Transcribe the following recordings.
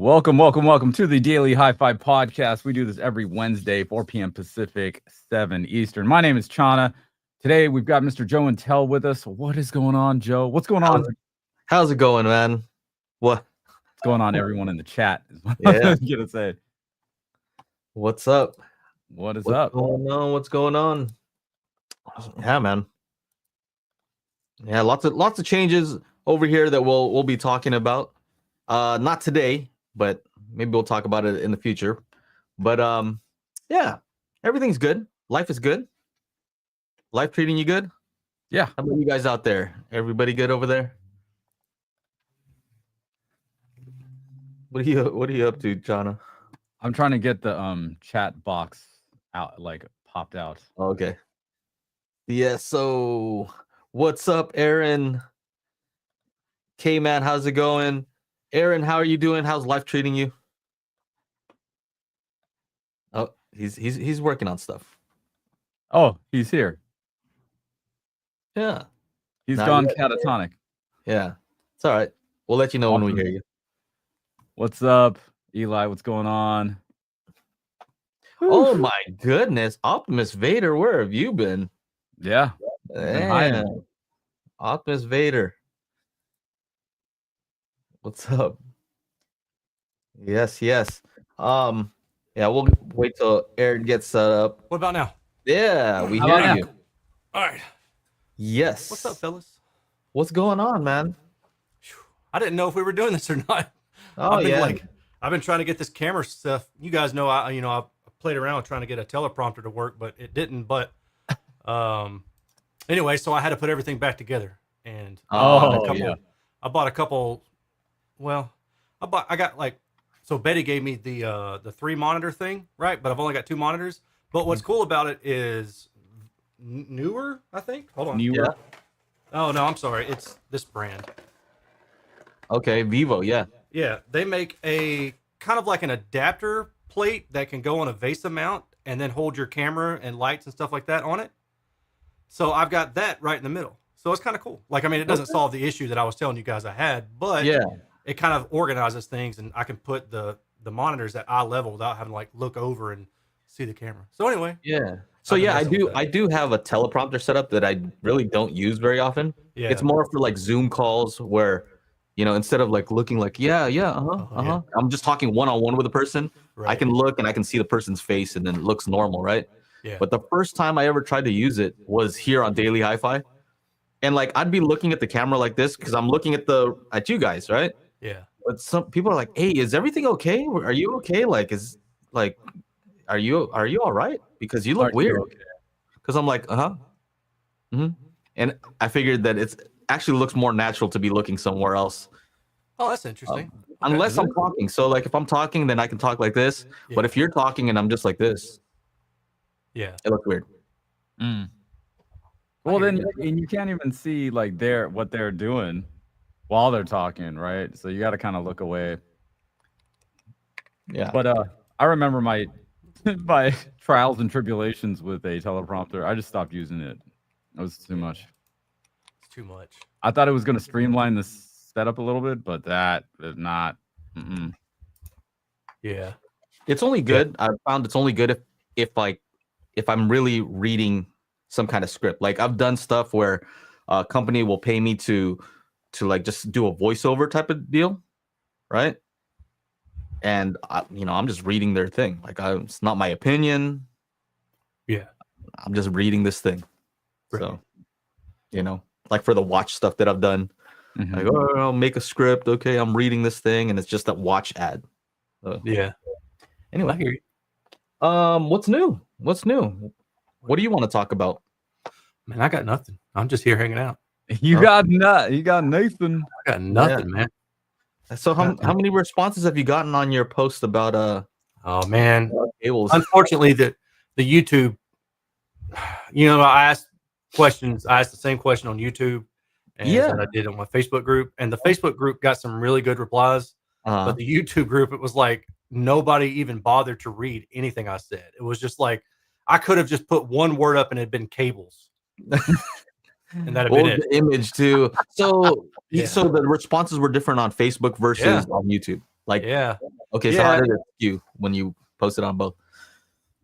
Welcome to the Daily HiFi Podcast. We do this every Wednesday, 4 p.m. Pacific, 7 Eastern. My name is Chana. Today, we've got Mr. Joe and Tell with us. What is going on, Joe? What's going on? How's it going, man? What's going on, everyone in the chat? Is what Yeah. I'm gonna say. What's up? What's up? What's going on? Yeah, man. Yeah, lots of changes over here that we'll be talking about. Not today, but maybe we'll talk about it in the future. But yeah, everything's good. Life is good. Life treating you good? Yeah. How about you guys out there? Everybody good over there? What are you up to, Jana? I'm trying to get the chat box out, like popped out. Okay. Yeah, so what's up, Aaron? K-Man, how's it going? Aaron, how are you doing? How's life treating you? Oh, he's working on stuff. Oh, he's here. Yeah. He's gone catatonic. Yeah. It's all right. We'll let you know when we hear you. What's up, Eli? What's going on? Oh my goodness. Optimus Vader, where have you been? Yeah. Man. Optimus Vader. What's up? Yes. Yeah, we'll wait till Aaron gets set up. What about now? Yeah, we hear you. All right. Yes. What's up, fellas? What's going on, man? I didn't know if we were doing this or not. Oh, I've been trying to get this camera stuff. You guys know I played around trying to get a teleprompter to work, but it didn't. But anyway, so I had to put everything back together. And I bought a couple. Well, so Betty gave me the 3 monitor thing, right? But I've only got 2 monitors. But what's cool about it is newer, I think. Hold on. Newer. Yeah. Oh no, I'm sorry. It's this brand. Okay, Vivo, yeah. Yeah, they make a kind of like an adapter plate that can go on a VESA mount and then hold your camera and lights and stuff like that on it. So I've got that right in the middle. So it's kind of cool. Like, I mean, it doesn't solve the issue that I was telling you guys I had, but it kind of organizes things, and I can put the monitors at eye level without having to like look over and see the camera. So anyway. Yeah. So yeah, I do have a teleprompter setup that I really don't use very often. Yeah. It's more for like Zoom calls where, instead of like looking like, I'm just talking one-on-one with a person. Right. I can look and I can see the person's face and then it looks normal, right? Yeah. But the first time I ever tried to use it was here on Daily HiFi. And like, I'd be looking at the camera like this because I'm looking at you guys, right? Yeah. But some people are like, "Hey, is everything okay? Are you okay? Are you all right? Because you look weird." Because I'm like, And I figured that it's actually looks more natural to be looking somewhere else. Oh, that's interesting. Unless I'm talking. So like, if I'm talking, then I can talk like this. Yeah. But if you're talking and I'm just like this, it looks weird. Well, then, and you can't even see like what they're doing while they're talking, right? So you got to kind of look away. Yeah. But I remember my trials and tribulations with a teleprompter. I just stopped using it. It was too much. It's too much. I thought it was going to streamline the setup a little bit, but that is not. Yeah. It's only good. Yeah. I found it's only good if I'm really reading some kind of script. Like, I've done stuff where a company will pay me to like just do a voiceover type of deal, right? And I'm just reading their thing. Like, it's not my opinion. Yeah, I'm just reading this thing. Right. So, like for the watch stuff that I've done, like, I'll make a script. Okay, I'm reading this thing, and it's just a watch ad. Yeah. Anyway, I hear you. What's new? What do you want to talk about? Man, I got nothing. I'm just here hanging out. You got Nathan. I got nothing, man. So how many responses have you gotten on your post about oh man, cables? Unfortunately, the YouTube, I asked questions. I asked the same question on YouTube and I did on my Facebook group, and the Facebook group got some really good replies. But the YouTube group, it was like nobody even bothered to read anything I said. It was just like I could have just put one word up and it had been cables. And that'd been it. The image too. So so the responses were different on Facebook versus on YouTube. Like, yeah. Okay, so how did it skew when you posted on both?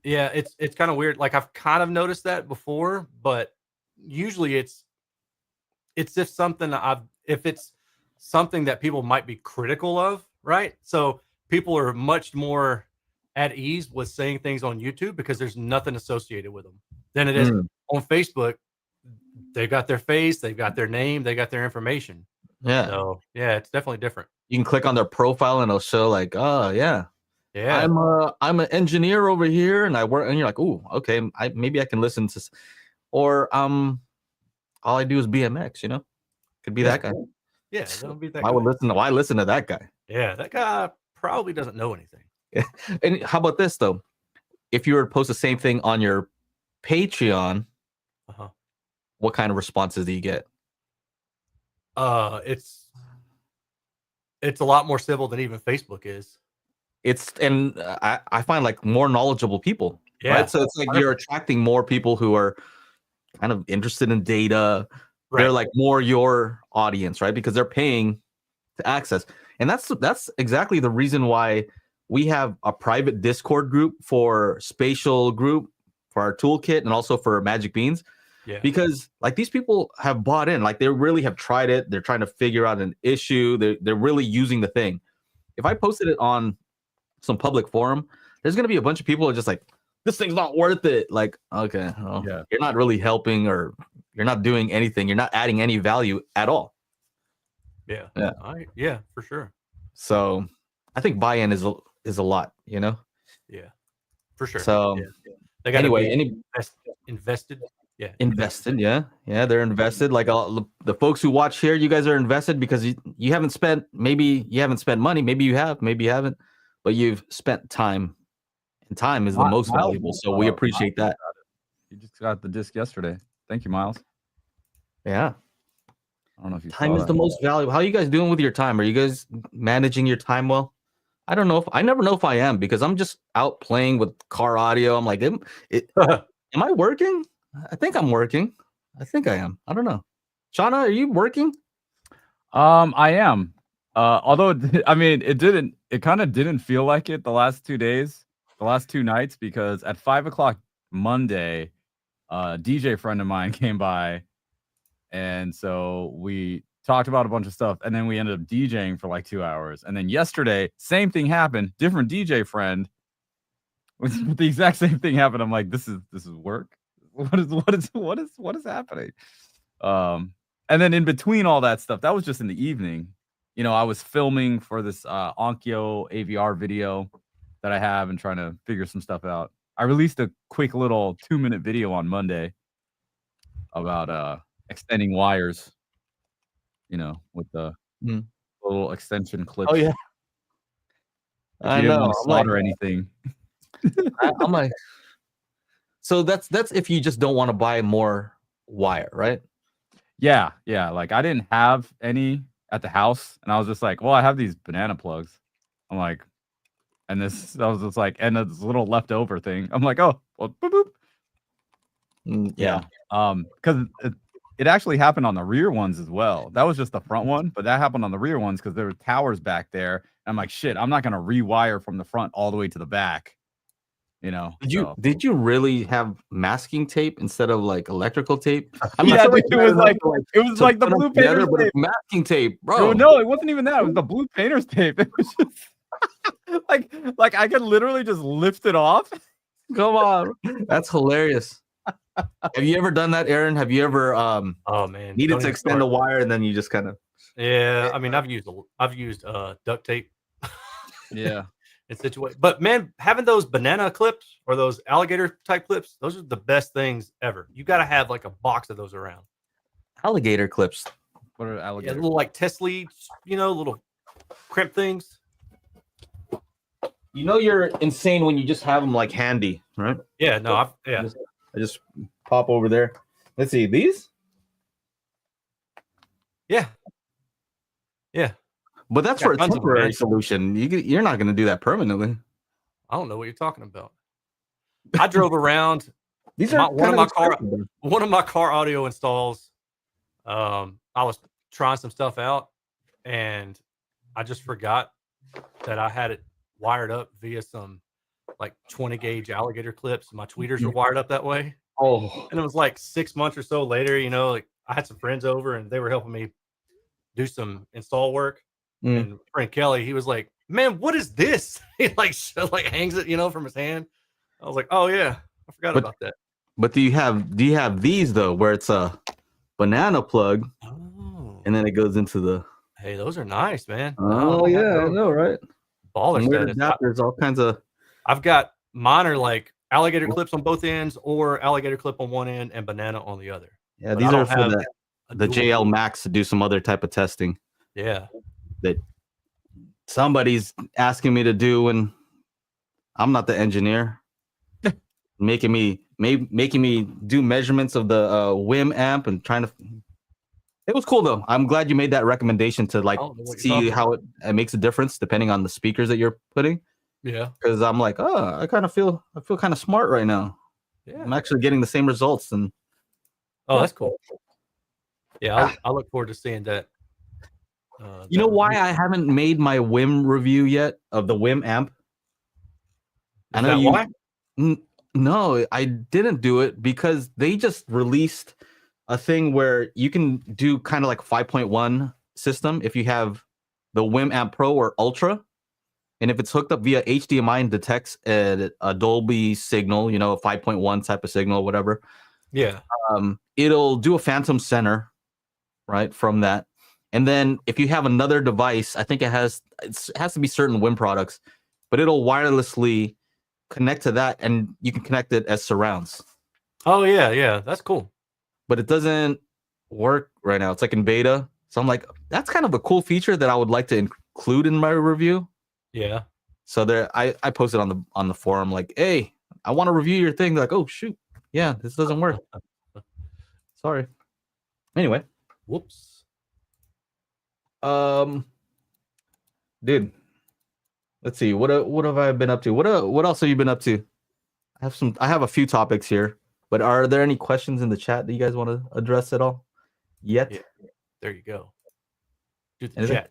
Yeah, it's kind of weird. Like I've kind of noticed that before, but usually it's if it's something that people might be critical of, right? So people are much more at ease with saying things on YouTube because there's nothing associated with them than it is on Facebook. They've got their face, they've got their name, they got their information. Yeah. So yeah, it's definitely different. You can click on their profile and it'll show like, oh yeah, Yeah. I'm an engineer over here and I work, and you're like, oh, okay, maybe I can listen to, or all I do is BMX, you know, could be that guy. Yeah, don't be that Why guy. listen to that guy? Yeah, that guy probably doesn't know anything. And how about this though? If you were to post the same thing on your Patreon, what kind of responses do you get? It's a lot more civil than even Facebook is. I find like more knowledgeable people. Yeah. Right? So it's like you're attracting more people who are kind of interested in data. Right. They're like more your audience, right? Because they're paying to access. And that's exactly the reason why we have a private Discord group for spatial group for our toolkit and also for Magic Beans. Yeah. Because like these people have bought in, like they really have tried it. They're trying to figure out an issue. They're really using the thing. If I posted it on some public forum, there's going to be a bunch of people who are just like, this thing's not worth it. Like, okay, well, you're not really helping, or you're not doing anything. You're not adding any value at all. Yeah. Yeah, for sure. So I think buy-in is a lot, you know? Yeah, for sure. So they got invested. Yeah. Invested. Yeah. They're invested. Like the folks who watch here, you guys are invested because you haven't spent, maybe you haven't spent money. Maybe you have, maybe you haven't, but you've spent time, and time is the most valuable. So we appreciate that. You just got the disc yesterday. Thank you, Miles. Yeah. I don't know if you time is the most valuable. How are you guys doing with your time? Are you guys managing your time well? I don't know I never know if I am, because I'm just out playing with car audio. I'm like, am I working? I think I'm working. I think I am. I don't know. Shauna, are you working? I am. Although I mean, it kind of didn't feel like it the last 2 days, the last 2 nights, because at 5 o'clock Monday, a DJ friend of mine came by, and so we talked about a bunch of stuff, and then we ended up DJing for like 2 hours. And then yesterday, same thing happened, different DJ friend with the exact same thing happened. I'm like, this is work. What is happening? And then in between all that stuff, that was just in the evening. You know, I was filming for this Onkyo AVR video that I have and trying to figure some stuff out. I released a quick little 2-minute video on Monday about extending wires, you know, with the little extension clips. Oh yeah. I know. Want to solder anything. I'm like, so that's if you just don't want to buy more wire, right? Yeah. Like I didn't have any at the house, and I was just like, well, I have these banana plugs. I'm like, and I was just like, and this little leftover thing. I'm like, oh, well, boop, boop. Yeah. Because it actually happened on the rear ones as well. That was just the front one, but that happened on the rear ones because there were towers back there. And I'm like, shit, I'm not gonna rewire from the front all the way to the back. You know, did you really have masking tape instead of like electrical tape? I mean, yeah, it was like the blue painter's tape. Masking tape, bro. No, it wasn't even that. It was the blue painter's tape. It was just like I could literally just lift it off. Come on, that's hilarious. Have you ever done that, Aaron? Have you ever oh man, needed to extend a wire and then you just kind of? Yeah, I mean, I've used duct tape. Yeah. In situation, but man, having those banana clips or those alligator type clips, those are the best things ever. You got to have like a box of those around. Alligator clips. What are alligator? Yeah, little like test leads, you know, little crimp things. You know, you're insane when you just have them like handy, right? Yeah, no, I just pop over there. Let's see these. Yeah. But that's for a temporary solution. You're not going to do that permanently. I don't know what you're talking about. I drove around. These are one of my car audio installs. I was trying some stuff out, and I just forgot that I had it wired up via some like 20 gauge alligator clips. My tweeters were wired up that way. Oh, And it was like 6 months or so later, like I had some friends over and they were helping me do some install work. And friend Kelly, he was like, "Man, what is this?" He like hangs it, from his hand. I was like, "Oh yeah, I forgot about that." But do you have these though, where it's a banana plug, and then it goes into the? Hey, those are nice, man. Oh yeah, I know, right? Baller Weird status. adapters, all kinds of. I've got mine are like alligator clips on both ends, or alligator clip on one end and banana on the other. Yeah, But these I are don't for have the JL Max to do some other type of testing Yeah. that somebody's asking me to do, and I'm not the engineer. making me do measurements of the WIM amp and trying to. It was cool though. I'm glad you made that recommendation to see how it makes a difference depending on the speakers that you're putting. Yeah. Because I'm like, I feel kind of smart right now. Yeah. I'm actually getting the same results. And that's cool. Yeah, I look forward to seeing that. You know why I haven't made my WIM review yet of the WIM amp? I know you. Why? No, I didn't do it because they just released a thing where you can do kind of like 5.1 system if you have the WIM amp Pro or Ultra. And if it's hooked up via HDMI and detects a Dolby signal, a 5.1 type of signal, whatever. Yeah. It'll do a phantom center, right, from that. And then if you have another device, I think it has to be certain WIM products, but it'll wirelessly connect to that, and you can connect it as surrounds. Oh yeah, that's cool. But it doesn't work right now. It's like in beta. So I'm like, that's kind of a cool feature that I would like to include in my review. Yeah. So there, I posted on the forum like, hey, I want to review your thing. They're like, oh shoot, yeah, this doesn't work. Sorry. Anyway, whoops. Dude, let's see. What have I been up to? What else have you been up to? I have a few topics here, but are there any questions in the chat that you guys want to address at all yet? Yeah. There you go. Do the chat thing.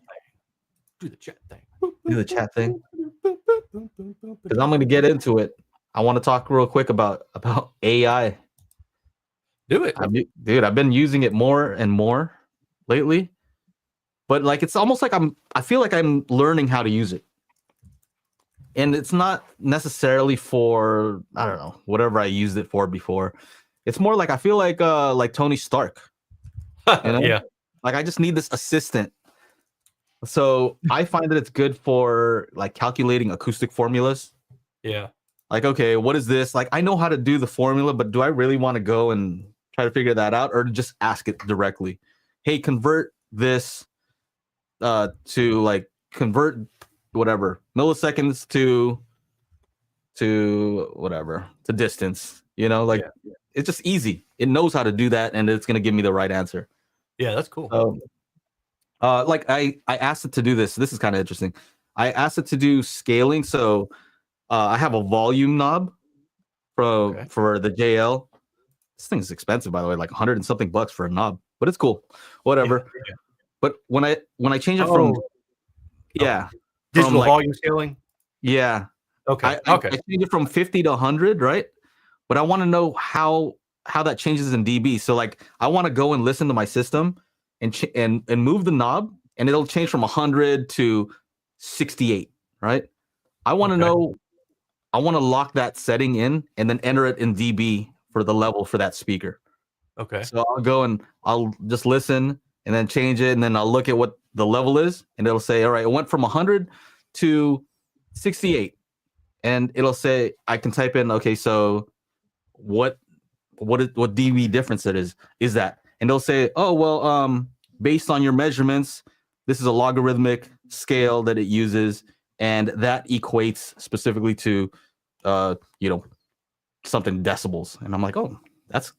Do the chat thing. Do the chat thing. Because I'm going to get into it. I want to talk real quick about AI. Do it. Dude, I've been using it more and more lately. But like it's almost like I feel like I'm learning how to use it. And it's not necessarily for, I don't know, whatever I used it for before. It's more like I feel like Tony Stark. Yeah. Like I just need this assistant. So I find that it's good for like calculating acoustic formulas. Yeah. Like, okay, what is this? Like I know how to do the formula, but do I really want to go and try to figure that out, or just ask it directly? Hey, convert this to like convert whatever milliseconds to whatever to distance, It's just easy. It knows how to do that, and it's going to give me the right answer. Yeah, that's cool. Like I asked it to do this. This is kind of interesting. I asked it to do scaling. So I have a volume knob for the JL. This thing is expensive, by the way, like $100 and something for a knob, but it's cool. Whatever. Yeah. But when I change it from digital volume scaling. Yeah. Okay. I change it from 50 to 100, right? But I want to know how that changes in dB. So like I want to go and listen to my system and move the knob, and it'll change from 100 to 68, right? I want to know. I want to lock that setting in and then enter it in dB for the level for that speaker. Okay. So I'll go and I'll just listen and then change it, and then I'll look at what the level is, and it'll say, all right, it went from 100 to 68. And it'll say, I can type in, okay, so what dB difference it is that? And they'll say, oh, well, based on your measurements, this is a logarithmic scale that it uses, and that equates specifically to, something decibels. And I'm like, oh, that's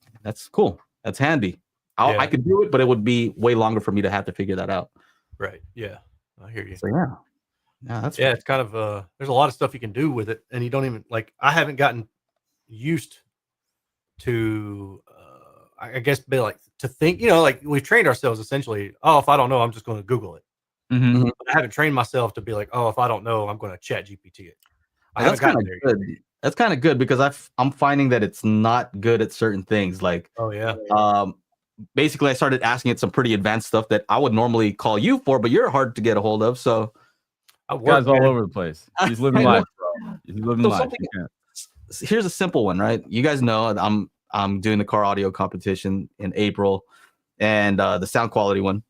cool. That's handy. I could do it, but it would be way longer for me to have to figure that out. Right. Yeah. I hear you. So that's it's kind of there's a lot of stuff you can do with it, and you don't even I haven't gotten used to I guess be like to think, like we've trained ourselves essentially. Oh, if I don't know, I'm just going to Google it. Mm-hmm. But I haven't trained myself to be like, oh, if I don't know, I'm going to chat GPT it. That's kind of good. That's kind of good because I'm finding that it's not good at certain things. Like, oh yeah. Basically, I started asking it some pretty advanced stuff that I would normally call you for, but you're hard to get a hold of. So, guys all over the place. He's living life, bro. He's living life. Here's a simple one, right? You guys know I'm doing the car audio competition in April, and the sound quality one.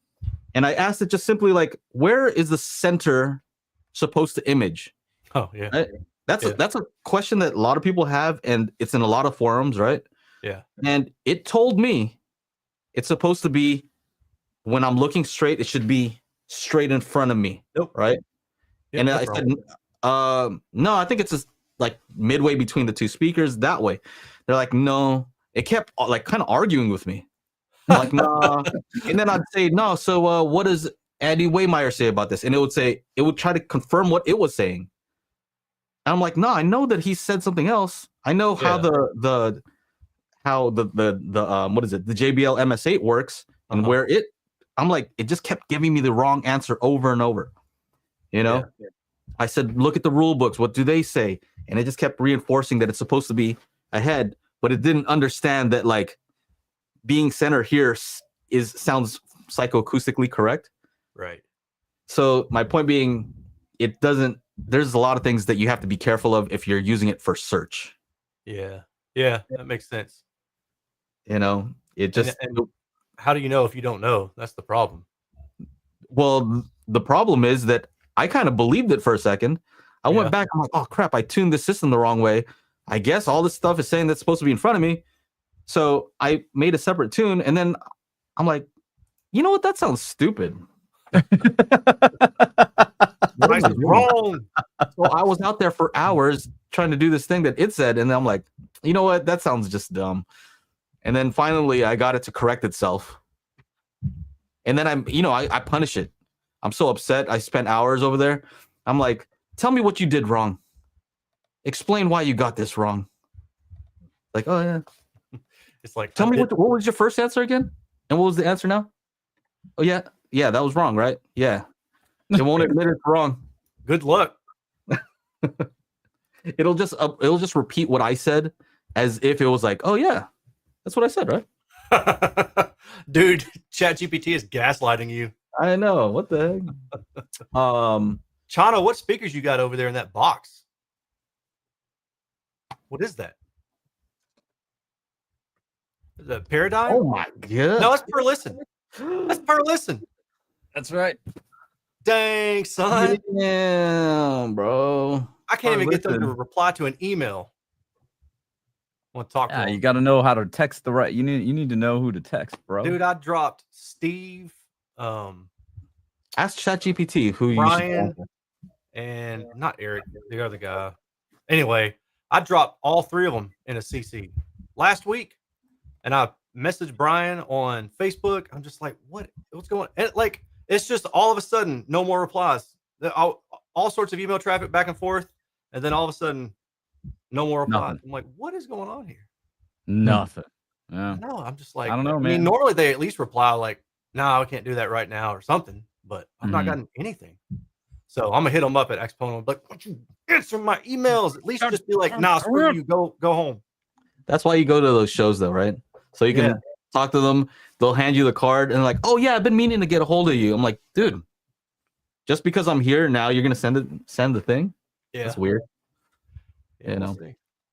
And I asked it just simply like, where is the center supposed to image? Oh yeah. Right? That's a question that a lot of people have, and it's in a lot of forums, right? Yeah. And it told me it's supposed to be when I'm looking straight, it should be straight in front of me. Nope. Right. Yep, and I said, no, I think it's just like midway between the two speakers that way. They're like, no. It kept like kind of arguing with me. I'm like, nah. And then I'd say, no. So what does Andy Waymeyer say about this? And it would try to confirm what it was saying. And I'm like, no, I know that he said something else. I know how the what is it? The JBL MS8 works and where I'm like, it just kept giving me the wrong answer over and over. You know? Yeah. I said, look at the rule books. What do they say? And it just kept reinforcing that it's supposed to be ahead, but it didn't understand that like being center here sounds psychoacoustically correct. Right. So my point being, there's a lot of things that you have to be careful of if you're using it for search. Yeah. Yeah. That makes sense. You know, it just, and how do you know if you don't know? That's the problem. Well, the problem is that I kind of believed it for a second. I went back. I'm like, oh crap, I tuned the system the wrong way. I guess all this stuff is saying that's supposed to be in front of me. So I made a separate tune, and then I'm like, you know what? That sounds stupid. What is wrong? So I was out there for hours trying to do this thing that it said, and I'm like, you know what? That sounds just dumb. And then finally, I got it to correct itself. And then I punish it. I'm so upset. I spent hours over there. I'm like, tell me what you did wrong. Explain why you got this wrong. Like, oh yeah. It's like, tell me what was your first answer again? And what was the answer now? Oh yeah, that was wrong, right? Yeah. It won't admit it's wrong. Good luck. It'll just repeat what I said as if it was like, oh yeah, that's what I said, right? Dude, ChatGPT is gaslighting you. I know. What the heck? Chano, what speakers you got over there in that box? What is that? Is that Paradigm? Oh my god. No, it's per listen. That's per listen. That's right. Dang, son. Damn, bro. I can't even get them to reply to an email. I want to talk to them. You got to know how to text the right. You need to know who to text, bro. Dude, I dropped Steve, ask ChatGPT who Brian, and not Eric, the other guy. Anyway, I dropped all three of them in a CC last week, and I messaged Brian on Facebook. I'm just like, what's going on? And like, it's just all of a sudden, no more replies. All sorts of email traffic back and forth, and then all of a sudden, no more replies. Nothing. I'm like, what is going on here? Nothing. Yeah. No, I'm just like, I don't know, man. I mean, normally they at least reply like, no, I can't do that right now or something, but I've not gotten anything. So I'm gonna hit them up at Exponent. Like, why don't you answer my emails? At least just be like, nah, screw you, go home. That's why you go to those shows, though, right? So you can talk to them. They'll hand you the card and like, oh yeah, I've been meaning to get a hold of you. I'm like, dude, just because I'm here now, you're gonna send the thing? Yeah, that's weird. Yeah, you know,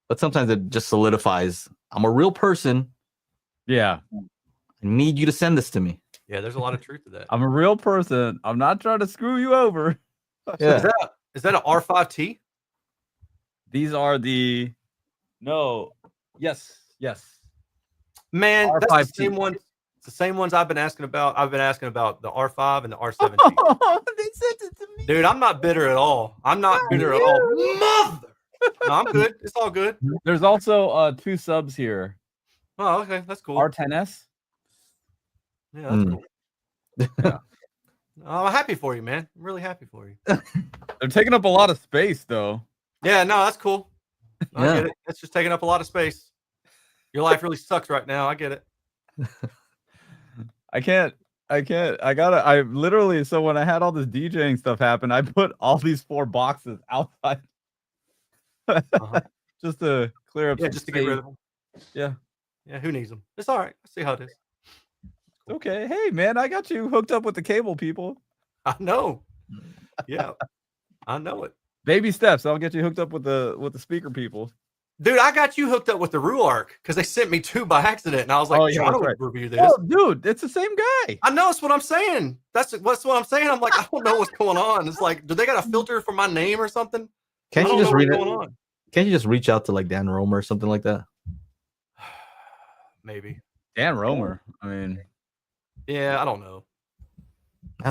but sometimes it just solidifies. I'm a real person. Yeah, I need you to send this to me. Yeah, there's a lot of truth to that. I'm a real person. I'm not trying to screw you over. Yeah. Is that an R5T? These are the yes. Man, R5T. that's the same one. It's the same ones I've been asking about. I've been asking about the R5 and the R7T. They sent it to me. Dude, I'm not bitter at all. I'm not bitter at all. Mother. No, I'm good. It's all good. There's also 2 subs here. Oh, okay. That's cool. R10S. Yeah, that's cool. Yeah. I'm happy for you, man. I'm really happy for you. They're taking up a lot of space, though. Yeah, no, that's cool. I get it. It's just taking up a lot of space. Your life really sucks right now. I get it. I can't. I can't. I literally. So when I had all this DJing stuff happen, I put all these 4 boxes outside just to clear up. Yeah, just to get rid of them. Yeah. Yeah, who needs them? It's all right. I see how it is. Cool. Okay. Hey, man, I got you hooked up with the cable people. I know. Yeah, I know it. Baby steps. I'll get you hooked up with the speaker people. Dude, I got you hooked up with the RuArc because they sent me 2 by accident, and I was like, oh, yeah, would review this. Oh, dude, it's the same guy. I know. That's what I'm saying. That's what I'm saying. I'm like, I don't know what's going on. It's like, do they got a filter for my name or something? Can't you just read it? Can't you just reach out to like Dan Romer or something like that? Maybe. Dan Romer. I mean, yeah, I don't know.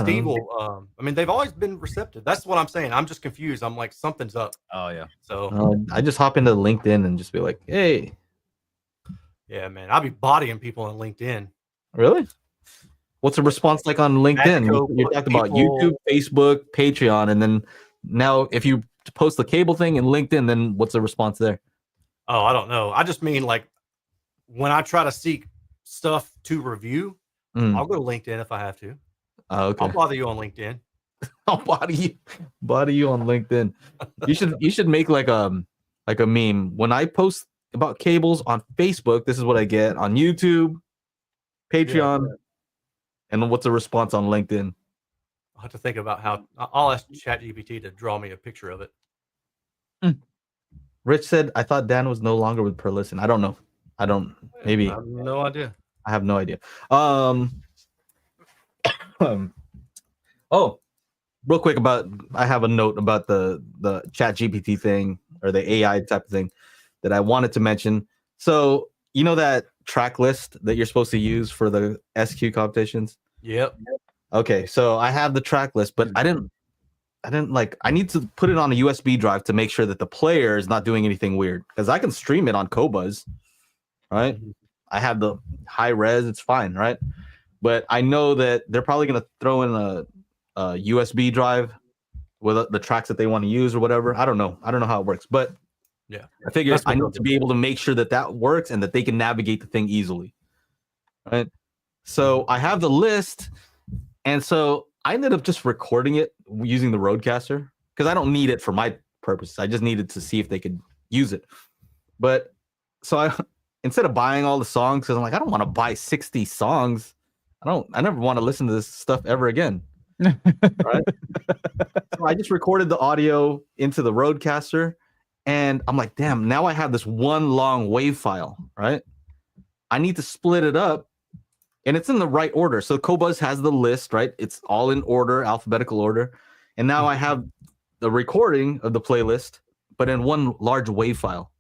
Steve will, I mean, they've always been receptive. That's what I'm saying. I'm just confused. I'm like, something's up. Oh yeah. So I just hop into LinkedIn and just be like, hey. Yeah, man. I'll be bodying people on LinkedIn. Really? What's the response like on LinkedIn? You talked about YouTube, Facebook, Patreon, and then now if you post the cable thing in LinkedIn, then what's the response there? Oh, I don't know. I just mean like when I try to seek stuff to review, I'll go to LinkedIn if I have to. Okay. I'll bother you on LinkedIn. I'll body you on LinkedIn. You should make like a meme. When I post about cables on Facebook, this is what I get on YouTube, Patreon, and what's the response on LinkedIn? I'll have to think about how I'll ask ChatGPT to draw me a picture of it. Rich said, I thought Dan was no longer with Perlisten. I don't know. Maybe. I have no idea. I have no idea. Oh, real quick I have a note about the ChatGPT thing or the AI type of thing that I wanted to mention. So you know that track list that you're supposed to use for the SQ competitions? Yep. Okay, so I have the track list, but I didn't I need to put it on a USB drive to make sure that the player is not doing anything weird, because I can stream it on Qobuz, right? I have the high res, it's fine, right? But I know that they're probably going to throw in a USB drive with the tracks that they want to use or whatever. I don't know how it works, but yeah, I figure I need to be able to make sure that works and that they can navigate the thing easily, right? So I have the list, and so I ended up just recording it using the Rodecaster because I don't need it for my purposes. I just needed to see if they could use it. But so instead of buying all the songs, because I'm like, I don't want to buy 60 songs. I never want to listen to this stuff ever again. Right? So I just recorded the audio into the Rodecaster, and I'm like, damn, now I have this one long wave file, right? I need to split it up, and it's in the right order. So Qobuz has the list, right? It's all in order, alphabetical order. And now I have the recording of the playlist, but in one large wave file,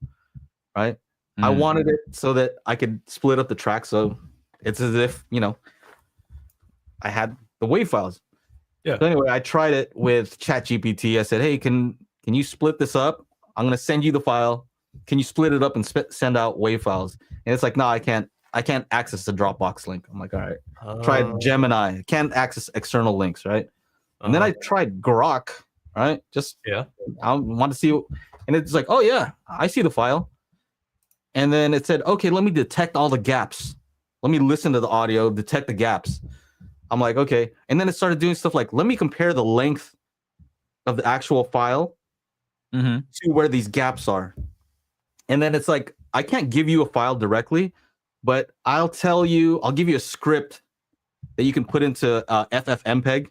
right? I wanted it so that I could split up the track. So it's as if, I had the wave files. Yeah. So anyway, I tried it with ChatGPT. I said, hey, can you split this up? I'm going to send you the file. Can you split it up and send out wave files? And it's like, no, I can't access the Dropbox link. I'm like, all right. Tried Gemini. Can't access external links, right? And then I tried Grok, right? Just I want to see, and it's like, oh yeah, I see the file. And then it said, okay, let me detect all the gaps. Let me listen to the audio, detect the gaps. I'm like, okay. And then it started doing stuff like, let me compare the length of the actual file to where these gaps are. And then it's like, I can't give you a file directly, but I'll give you a script that you can put into FFmpeg.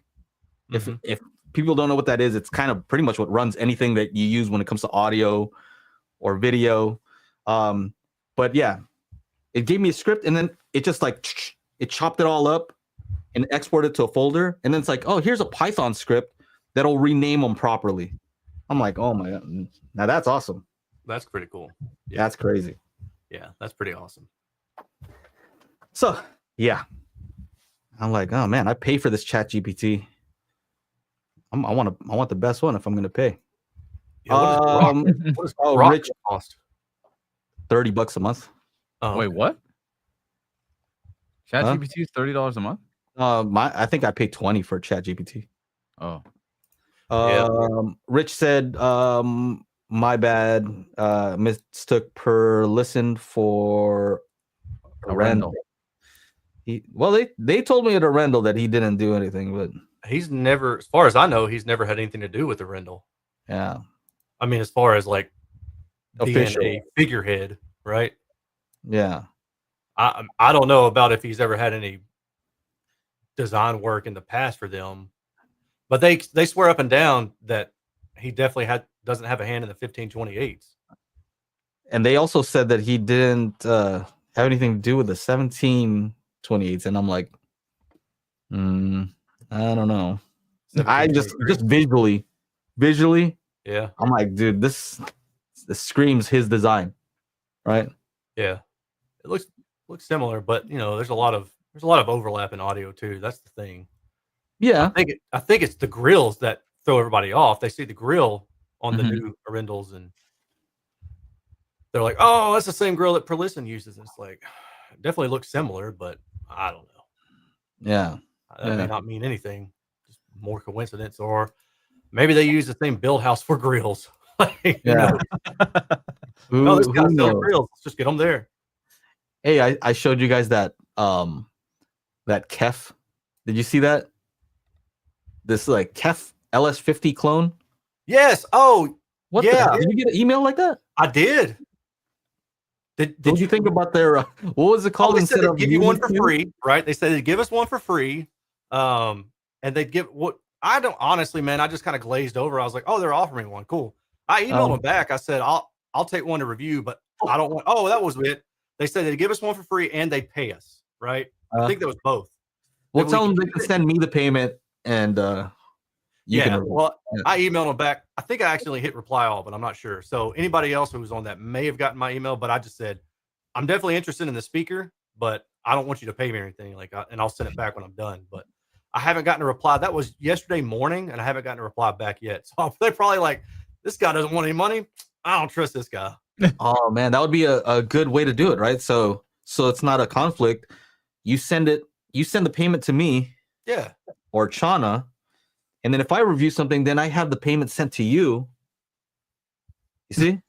If people don't know what that is, it's kind of pretty much what runs anything that you use when it comes to audio or video. But yeah, it gave me a script, and then it just like it chopped it all up and exported it to a folder. And then it's like, oh, here's a Python script that'll rename them properly. I'm like, oh my God, now that's awesome. That's pretty cool. Yeah, that's crazy. Yeah, that's pretty awesome. So yeah, I'm like, oh man, I pay for this ChatGPT. I want the best one if I'm gonna pay. Yeah, what does Rich cost? $30 a month. Oh, wait, what? ChatGPT is $30 a month? I think I paid $20 for ChatGPT. Oh. Rich said, my bad. Mistook per listen for a random. They told me at a rental that he didn't do anything, but he's never, as far as I know, he's never had anything to do with the Rendell. Yeah. I mean, as far as like Official. DNA figurehead, right? Yeah. I don't know about if he's ever had any design work in the past for them, but they swear up and down that he definitely doesn't have a hand in the 1528s. And they also said that he didn't have anything to do with the 1728s, and I'm like, I don't know. I just visually, yeah, I'm like, dude, this screams his design, right? Yeah, it looks similar, but there's a lot of overlap in audio too. That's the thing. Yeah, I think it's the grills that throw everybody off. They see the grill on the new Arendals and they're like, "Oh, that's the same grill that Perlison uses." And it's like, it definitely looks similar, but I don't know. Yeah, that may not mean anything. Just more coincidence, or maybe they use the same build house for grills. Yeah. No, this guy's selling grills. Let's just get them there. Hey, I showed you guys that that Kef. Did you see that? This like Kef LS50 clone. Yes. Oh, what? Yeah. Did you get an email like that? I did. Did you think about their what was it called? They said they'd give you one for free, right? They said they'd give us one for free, and they'd give what I don't honestly, man. I just kind of glazed over. I was like, oh, they're offering me one. Cool. I emailed them back. I said, I'll take one to review, but I don't want. Oh, that was it. They said they'd give us one for free and they'd pay us, right? I think that was both. Well, tell them they can send me the payment and you can. Well, I emailed them back. I think I actually hit reply all, but I'm not sure. So anybody else who was on that may have gotten my email, but I just said I'm definitely interested in the speaker, but I don't want you to pay me or anything and I'll send it back when I'm done. But I haven't gotten a reply. That was yesterday morning, and I haven't gotten a reply back yet. So they're probably like, this guy doesn't want any money. I don't trust this guy. Oh man, that would be a good way to do it, right? So it's not a conflict. You send the payment to me, or Chana, and then if I review something, then I have the payment sent to you. You see,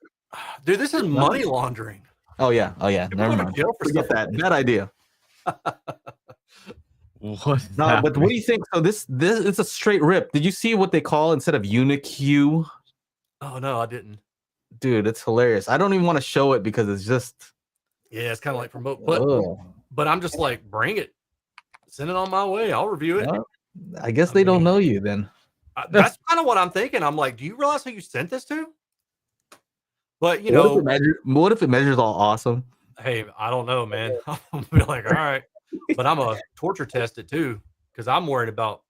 dude, this is money laundering. Oh yeah. Never mind. Forget that. Bad idea. What? No, but what do you think? So this it's a straight rip. Did you see what they call instead of Unique? Oh no, I didn't. Dude, it's hilarious. I don't even want to show it because it's just it's kind of like promote, but I'm just like, bring it, send it on my way. I'll review it. Well, I guess they don't know you then. That's kind of what I'm thinking. I'm like, do you realize who you sent this to? But what if it measures all awesome? Hey, I don't know, man. I'm be like, all right, but I'm a torture test it too because I'm worried about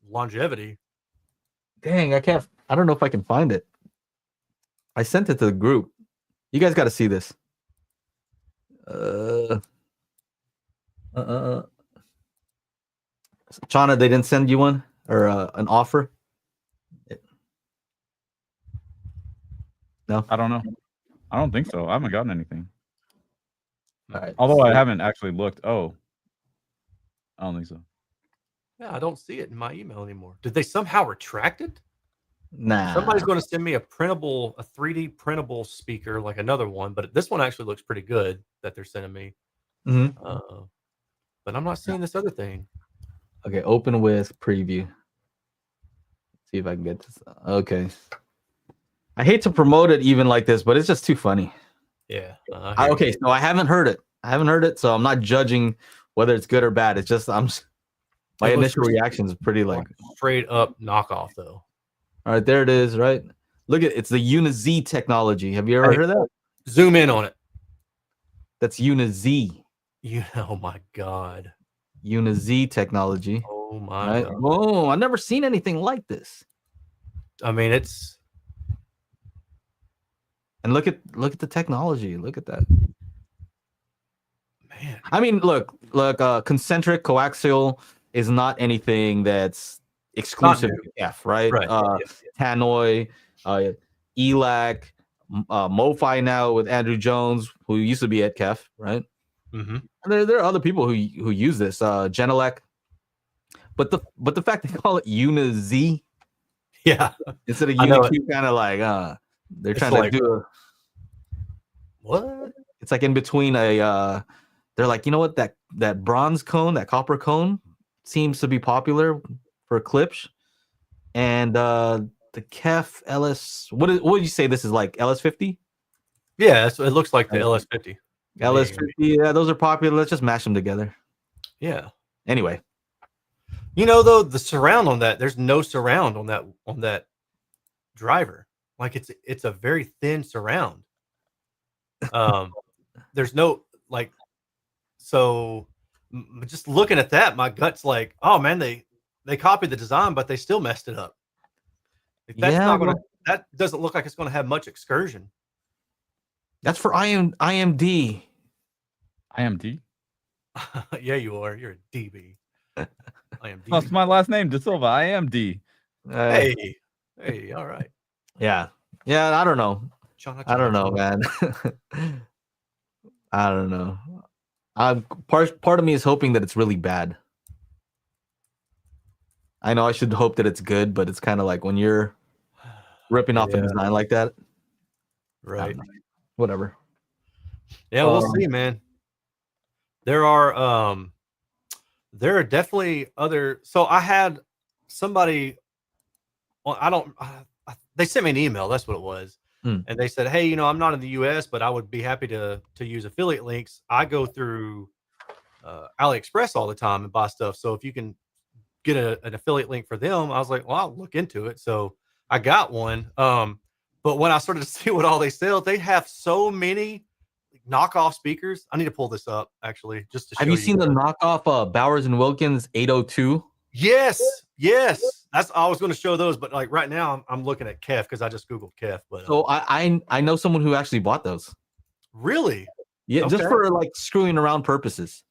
longevity. Dang, I don't know if I can find it. I sent it to the group. You guys got to see this. Chana, they didn't send you one or an offer? No, I don't know. I don't think so. I haven't gotten anything. All right. Although I haven't actually looked. Oh, I don't think so. Yeah, I don't see it in my email anymore. Did they somehow retract it? Nah. Somebody's going to send me a 3D printable speaker, like another one, but this one actually looks pretty good that they're sending me. But I'm not seeing this other thing. Okay, open with preview. See if I can get this. Okay. I hate to promote it even like this, but it's just too funny. Yeah. Okay, so I haven't heard it. So I'm not judging whether it's good or bad. It's just my initial reaction is pretty like straight up knockoff though. All right, there it is, right? Look at it's the UniZ technology. Have you ever heard of that? Zoom in on it. That's UniZ. Oh my God. UniZ technology. Oh my God. Whoa, I've never seen anything like this. I mean, it's and look at the technology. Look at that. Man. I mean, look, concentric coaxial is not anything that's exclusive to F, right? Tannoy, ELAC, MoFi now with Andrew Jones, who used to be at KEF, right? There are other people who use this, Genelec, but the fact they call it UniZ, instead of UniQ, kind of like they're trying to do what? It's like in between a they're like, you know what, that bronze cone, that copper cone seems to be popular for clips. And the KEF LS, what would you say this is, like LS50? Yeah, it looks like the LS50. LS50, yeah, those are popular. Let's just mash them together. Yeah. Anyway, you know, though, the surround on that, there's no surround on that driver. Like it's a very thin surround. There's no like, so just looking at that, my gut's like, oh man, they copied the design, but they still messed it up. That's not gonna. That doesn't look like it's gonna have much excursion. That's for IMD. IMD? Yeah, you are. You're a DB. IMD. That's my last name, De Silva. IMD. Hey, all right. Yeah. I don't know. I don't know, man. I don't know. Part of me is hoping that it's really bad. I know I should hope that it's good, but it's kind of like when you're ripping off a design like that. Right. Whatever. Yeah, we'll see, man. There are definitely other. So I had somebody. Well, they sent me an email. That's what it was. And they said, hey, I'm not in the US, but I would be happy to use affiliate links. I go through AliExpress all the time and buy stuff. So if you can get an affiliate link for them, I was like, well, I'll look into it. So I got one. But when I started to see what all they sell, they have so many knockoff speakers. I need to pull this up actually, just to show you. Have you seen the knockoff Bowers and Wilkins 802? Yes. I was going to show those, but like right now I'm looking at KEF because I just Googled KEF. But so I know someone who actually bought those. Really? Yeah, Okay. just for like screwing around purposes.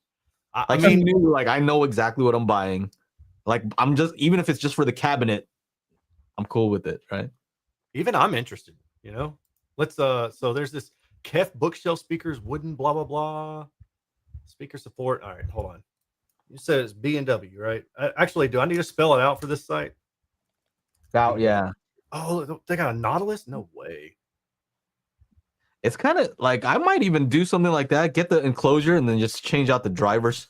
I know exactly what I'm buying. Like I'm just, even if it's just for the cabinet, I'm cool with it, right? Even I'm interested, Let's so there's this KEF bookshelf speakers, wooden blah blah blah. Speaker support. All right, hold on. You said it's B&W, right? Actually, do I need to spell it out for this site? Yeah. Oh, they got a Nautilus? No way. It's kind of like, I might even do something like that. Get the enclosure and then just change out the drivers.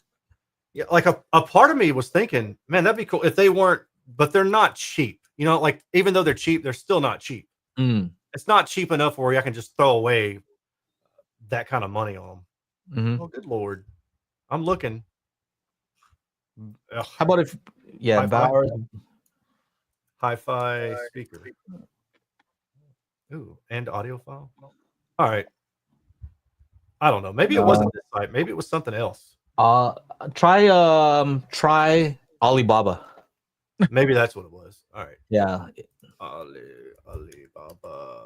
Yeah, like a part of me was thinking, man, that'd be cool if they weren't, but they're not cheap. Like even though they're cheap, they're still not cheap. It's not cheap enough where I can just throw away that kind of money on them. Oh, good Lord. I'm looking. How about if Bowers HiFi speaker. Ooh, and audio file. All right. I don't know. Maybe it wasn't this site. Maybe it was something else. Try Alibaba. Maybe that's what it was. All right. Yeah. Alibaba.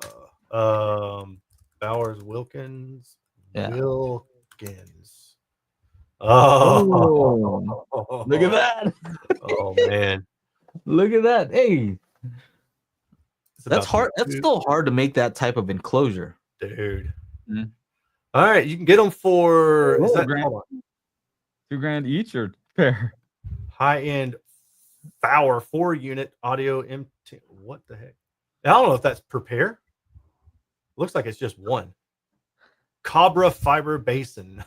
Bowers Wilkins. Yeah. Wilkins. Oh, look at that. Oh man. Look at that. Hey. That's hard. That's still hard to make that type of enclosure. Dude. All right, you can get them for $2,000 each or pair? High-end Bauer 4-unit audio MT. What the heck? I don't know if that's per pair. Looks like it's just one. Cobra fiber basin.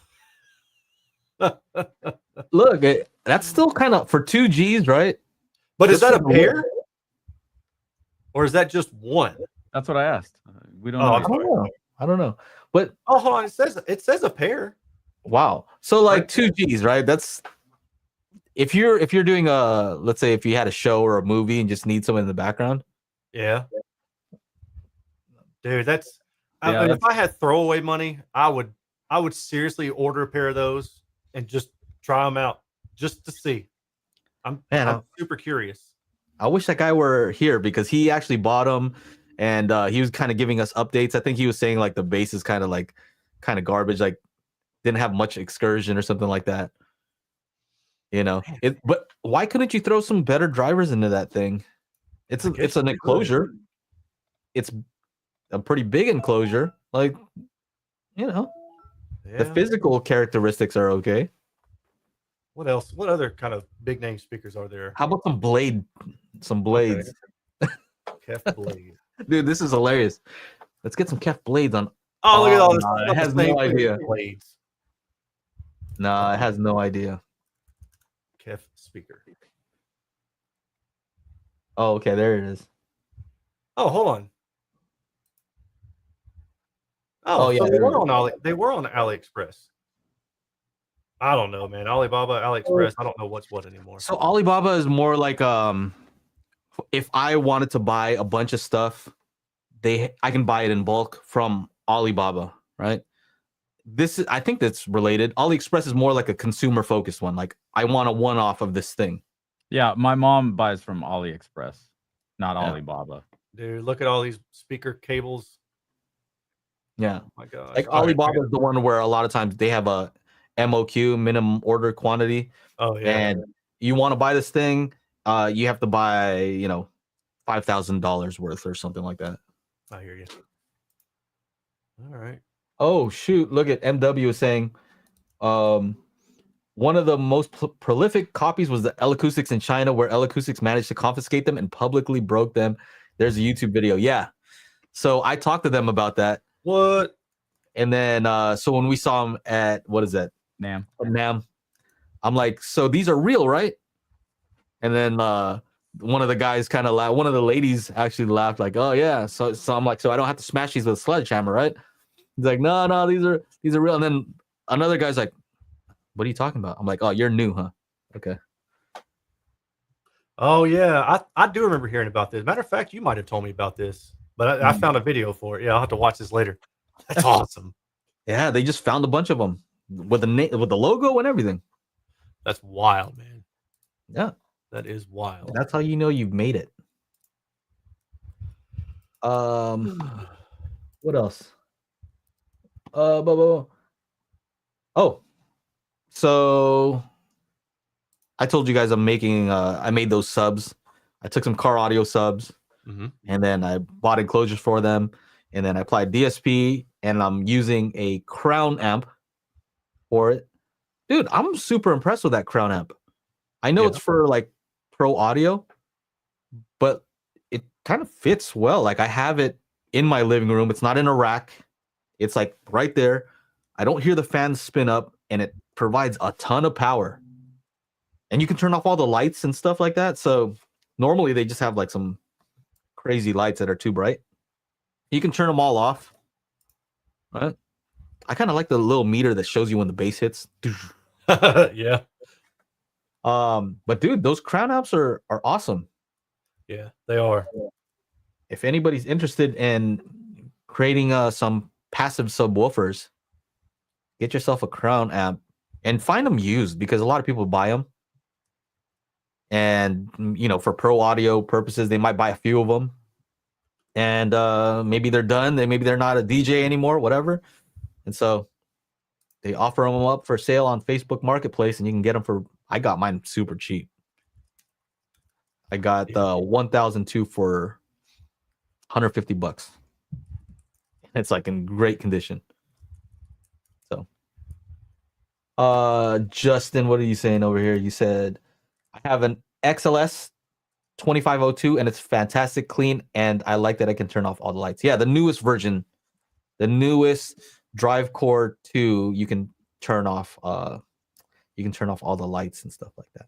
Look, that's still kind of for 2 Gs, right? But is that a pair? Or is that just one? That's what I asked. We don't know. I don't know. But hold on, it says a pair. Wow. So like 2 Gs, right? That's if you're doing let's say if you had a show or a movie and just need someone in the background. Yeah. Dude, that's if I had throwaway money, I would seriously order a pair of those and just try them out just to see. I'm super curious. I wish that guy were here because he actually bought them and he was kind of giving us updates. I think he was saying like the bass is kind of garbage, like didn't have much excursion or something like that. But why couldn't you throw some better drivers into that thing? It's an enclosure. It's a pretty big enclosure. Like, the physical characteristics are okay. What else? What other kind of big name speakers are there? How about some blades? Okay. KEF blade. Dude, this is hilarious. Let's get some KEF blades on. Oh, look at all this. It has no idea. Blades. No, it has no idea. Kef speaker. Oh, okay, there it is. Oh, hold on. Oh, yeah, so there it they were on AliExpress. I don't know, man. Alibaba, AliExpress. I don't know what's what anymore. So Alibaba is more like if I wanted to buy a bunch of stuff, I can buy it in bulk from Alibaba, right? I think that's related. AliExpress is more like a consumer focused one. Like I want a one-off of this thing. Yeah, my mom buys from AliExpress, not Alibaba. Dude, look at all these speaker cables. Yeah. Oh my gosh. Like Alibaba is the one where a lot of times they have a MOQ, minimum order quantity. Oh yeah. And you want to buy this thing, you have to buy, $5,000 worth or something like that. I hear you. All right. Oh shoot! Look at MW is saying, one of the most prolific copies was the L-Acoustics in China, where L-Acoustics managed to confiscate them and publicly broke them. There's a YouTube video. Yeah. So I talked to them about that. What? And then so when we saw them at what is that? NAM. I'm like, so these are real, right? And then one of the guys kind of laughed. One of the ladies actually laughed, like, "Oh yeah." So I'm like, so I don't have to smash these with a sledgehammer, right? He's like, no, these are real. And then another guy's like, "What are you talking about?" I'm like, "Oh, you're new, huh?" Okay. Oh yeah, I do remember hearing about this. Matter of fact, you might have told me about this, but I found a video for it. Yeah, I'll have to watch this later. That's awesome. Yeah, they just found a bunch of them with the logo and everything. That's wild, man. Yeah, that is wild. That's how you know you've made it. What else? Oh, so I told you guys I'm making. I made those subs. I took some car audio subs, and then I bought enclosures for them, and then I applied DSP, and I'm using a Crown amp for it. Dude, I'm super impressed with that Crown amp. I know it's for like pro audio, but it kind of fits well. Like I have it in my living room. It's not in a rack. It's like right there. I don't hear the fans spin up, and it provides a ton of power. And you can turn off all the lights and stuff like that. So normally they just have like some crazy lights that are too bright. You can turn them all off. Right? I kind of like the little meter that shows you when the bass hits. Yeah. But dude, those Crown amps are awesome. Yeah, they are. If anybody's interested in creating some passive subwoofers, get yourself a Crown amp and find them used, because a lot of people buy them. And for pro audio purposes, they might buy a few of them. And maybe they're done. Maybe they're not a DJ anymore, whatever. And so they offer them up for sale on Facebook Marketplace, and you can get them I got mine super cheap. I got the 1002 for $150. It's like in great condition. So, Justin, what are you saying over here? You said I have an XLS 2502 and it's fantastic clean, and I like that I can turn off all the lights. Yeah, the newest version, the newest Drive Core 2, you can turn off all the lights and stuff like that.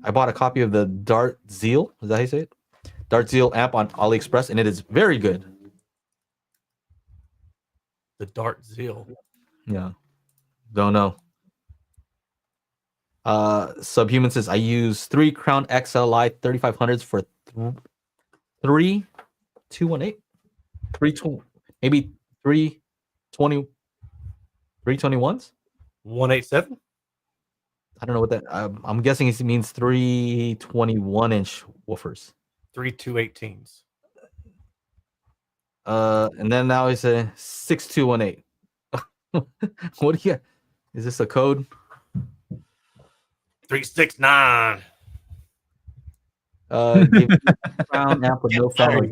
I bought a copy of the Dart Zeal. Is that how you say it? Dart Zeal amp on AliExpress, and it is very good. The Dart Zeal. Yeah. Don't know. Subhuman says I use 3 Crown XLI 3500s for 3218, 320, maybe 320, 321s. 187. I don't know what that. I'm guessing it means 321-inch woofers. 3218s. And then now it's a 6218. What do you? Is this a code? 369. Crown amp with no fan.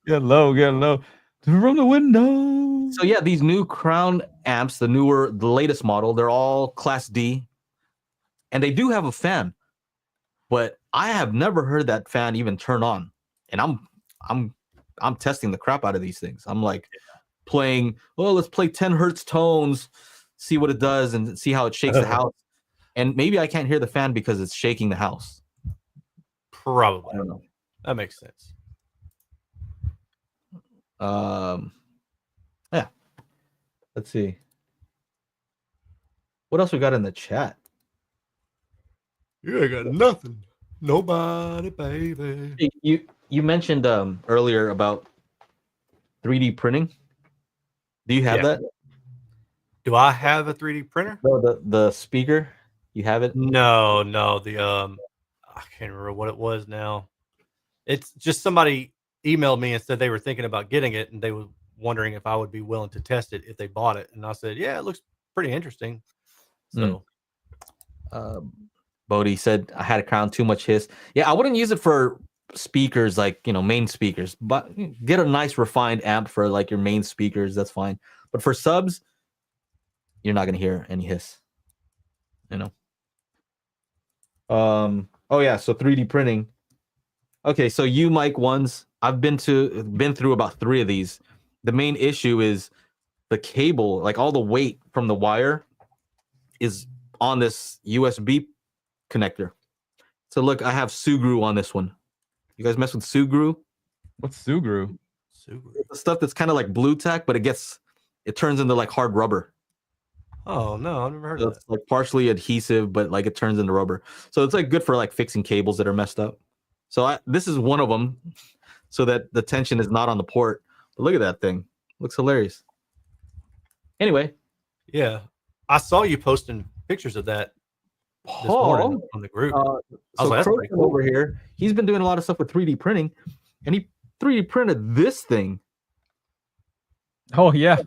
Get low. From the window. So yeah, these new Crown amps, the latest model, they're all Class D, and they do have a fan, but I have never heard that fan even turn on. And I'm I'm testing the crap out of these things. I'm like playing, let's play 10 hertz tones, see what it does and see how it shakes the house. And maybe I can't hear the fan because it's shaking the house. Probably. I don't know. That makes sense. Yeah. Let's see. What else we got in the chat? You ain't got nothing. Nobody, baby. Hey, you mentioned earlier about 3D printing. Do you have that? Do I have a 3D printer? No, the speaker. You have it? No. The I can't remember what it was now. It's just somebody emailed me and said they were thinking about getting it, and they were wondering if I would be willing to test it if they bought it. And I said, yeah, it looks pretty interesting. So, Bodie said I had a crown, too much hiss. Yeah, I wouldn't use it for speakers, like, main speakers, but get a nice refined amp for like your main speakers. That's fine. But for subs, you're not going to hear any hiss, Oh yeah. So 3D printing. Okay. So you mic ones, I've been through about 3 of these. The main issue is the cable, like all the weight from the wire is on this USB connector. So look, I have Sugru on this one. You guys mess with Sugru? What's Sugru? It's the stuff that's kind of like blue tack, but it turns into like hard rubber. Oh no, I've never heard of that. It's like partially adhesive, but like it turns into rubber. So it's like good for like fixing cables that are messed up. So this is one of them, so that the tension is not on the port. But look at that thing. Looks hilarious. Anyway. Yeah. I saw you posting pictures of that this morning on the group. So that's pretty cool. Over here, he's been doing a lot of stuff with 3D printing, and he 3D printed this thing. Oh yeah.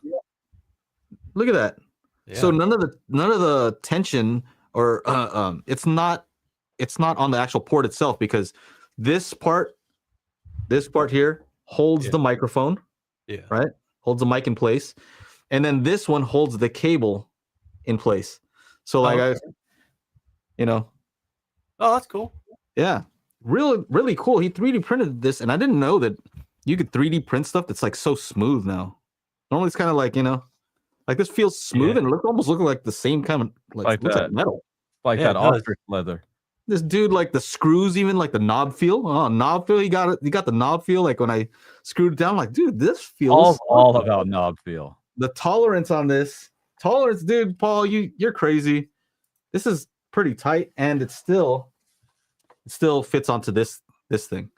Look at that. Yeah. So none of the tension or it's not on the actual port itself, because this part here holds the microphone. Yeah. Right? Holds the mic in place. And then this one holds the cable in place. So like Oh, that's cool. Yeah. Really, really cool. He 3D printed this, and I didn't know that you could 3D print stuff that's like so smooth now. Normally it's kind of like, like this feels smooth and almost looking like the same kind of like metal. Like that ostrich leather. This dude, like the screws, even like the knob feel. Oh, knob feel. He got the knob feel. Like when I screwed it down, I'm like, dude, this feels all about knob feel. The tolerance on this. Dude, Paul, you're crazy. This is pretty tight, and it still fits onto this thing.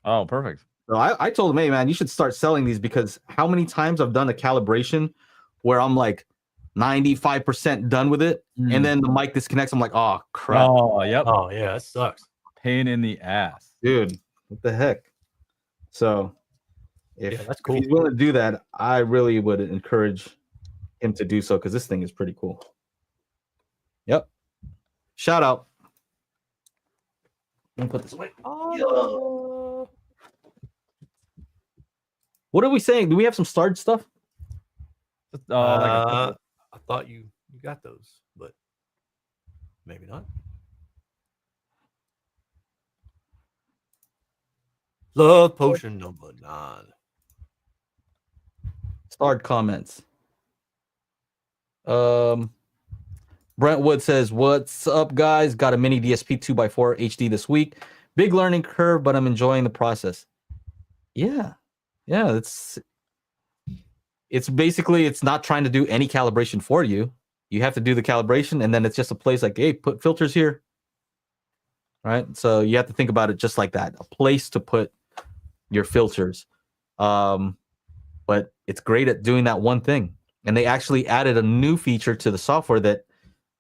Oh, perfect. So I told him, hey man, you should start selling these, because how many times I've done a calibration where I'm like 95% done with it, and then the mic disconnects. I'm like, oh crap. Oh, yep. Oh yeah, that sucks. Pain in the ass. Dude, what the heck? So if that's cool. he's willing to do that, I really would encourage him to do so, because this thing is pretty cool. Yep. Shout out. Let me put this away. Oh. What are we saying? Do we have some starred stuff? I thought you got those, but maybe not. Love potion number 9. Starred comments. Brentwood says, what's up, guys? Got a MiniDSP 2x4 HD this week. Big learning curve, but I'm enjoying the process. Yeah. It's basically, it's not trying to do any calibration for you. You have to do the calibration, and then it's just a place like, hey, put filters here. Right? So you have to think about it just like that. A place to put your filters. But it's great at doing that one thing. And they actually added a new feature to the software that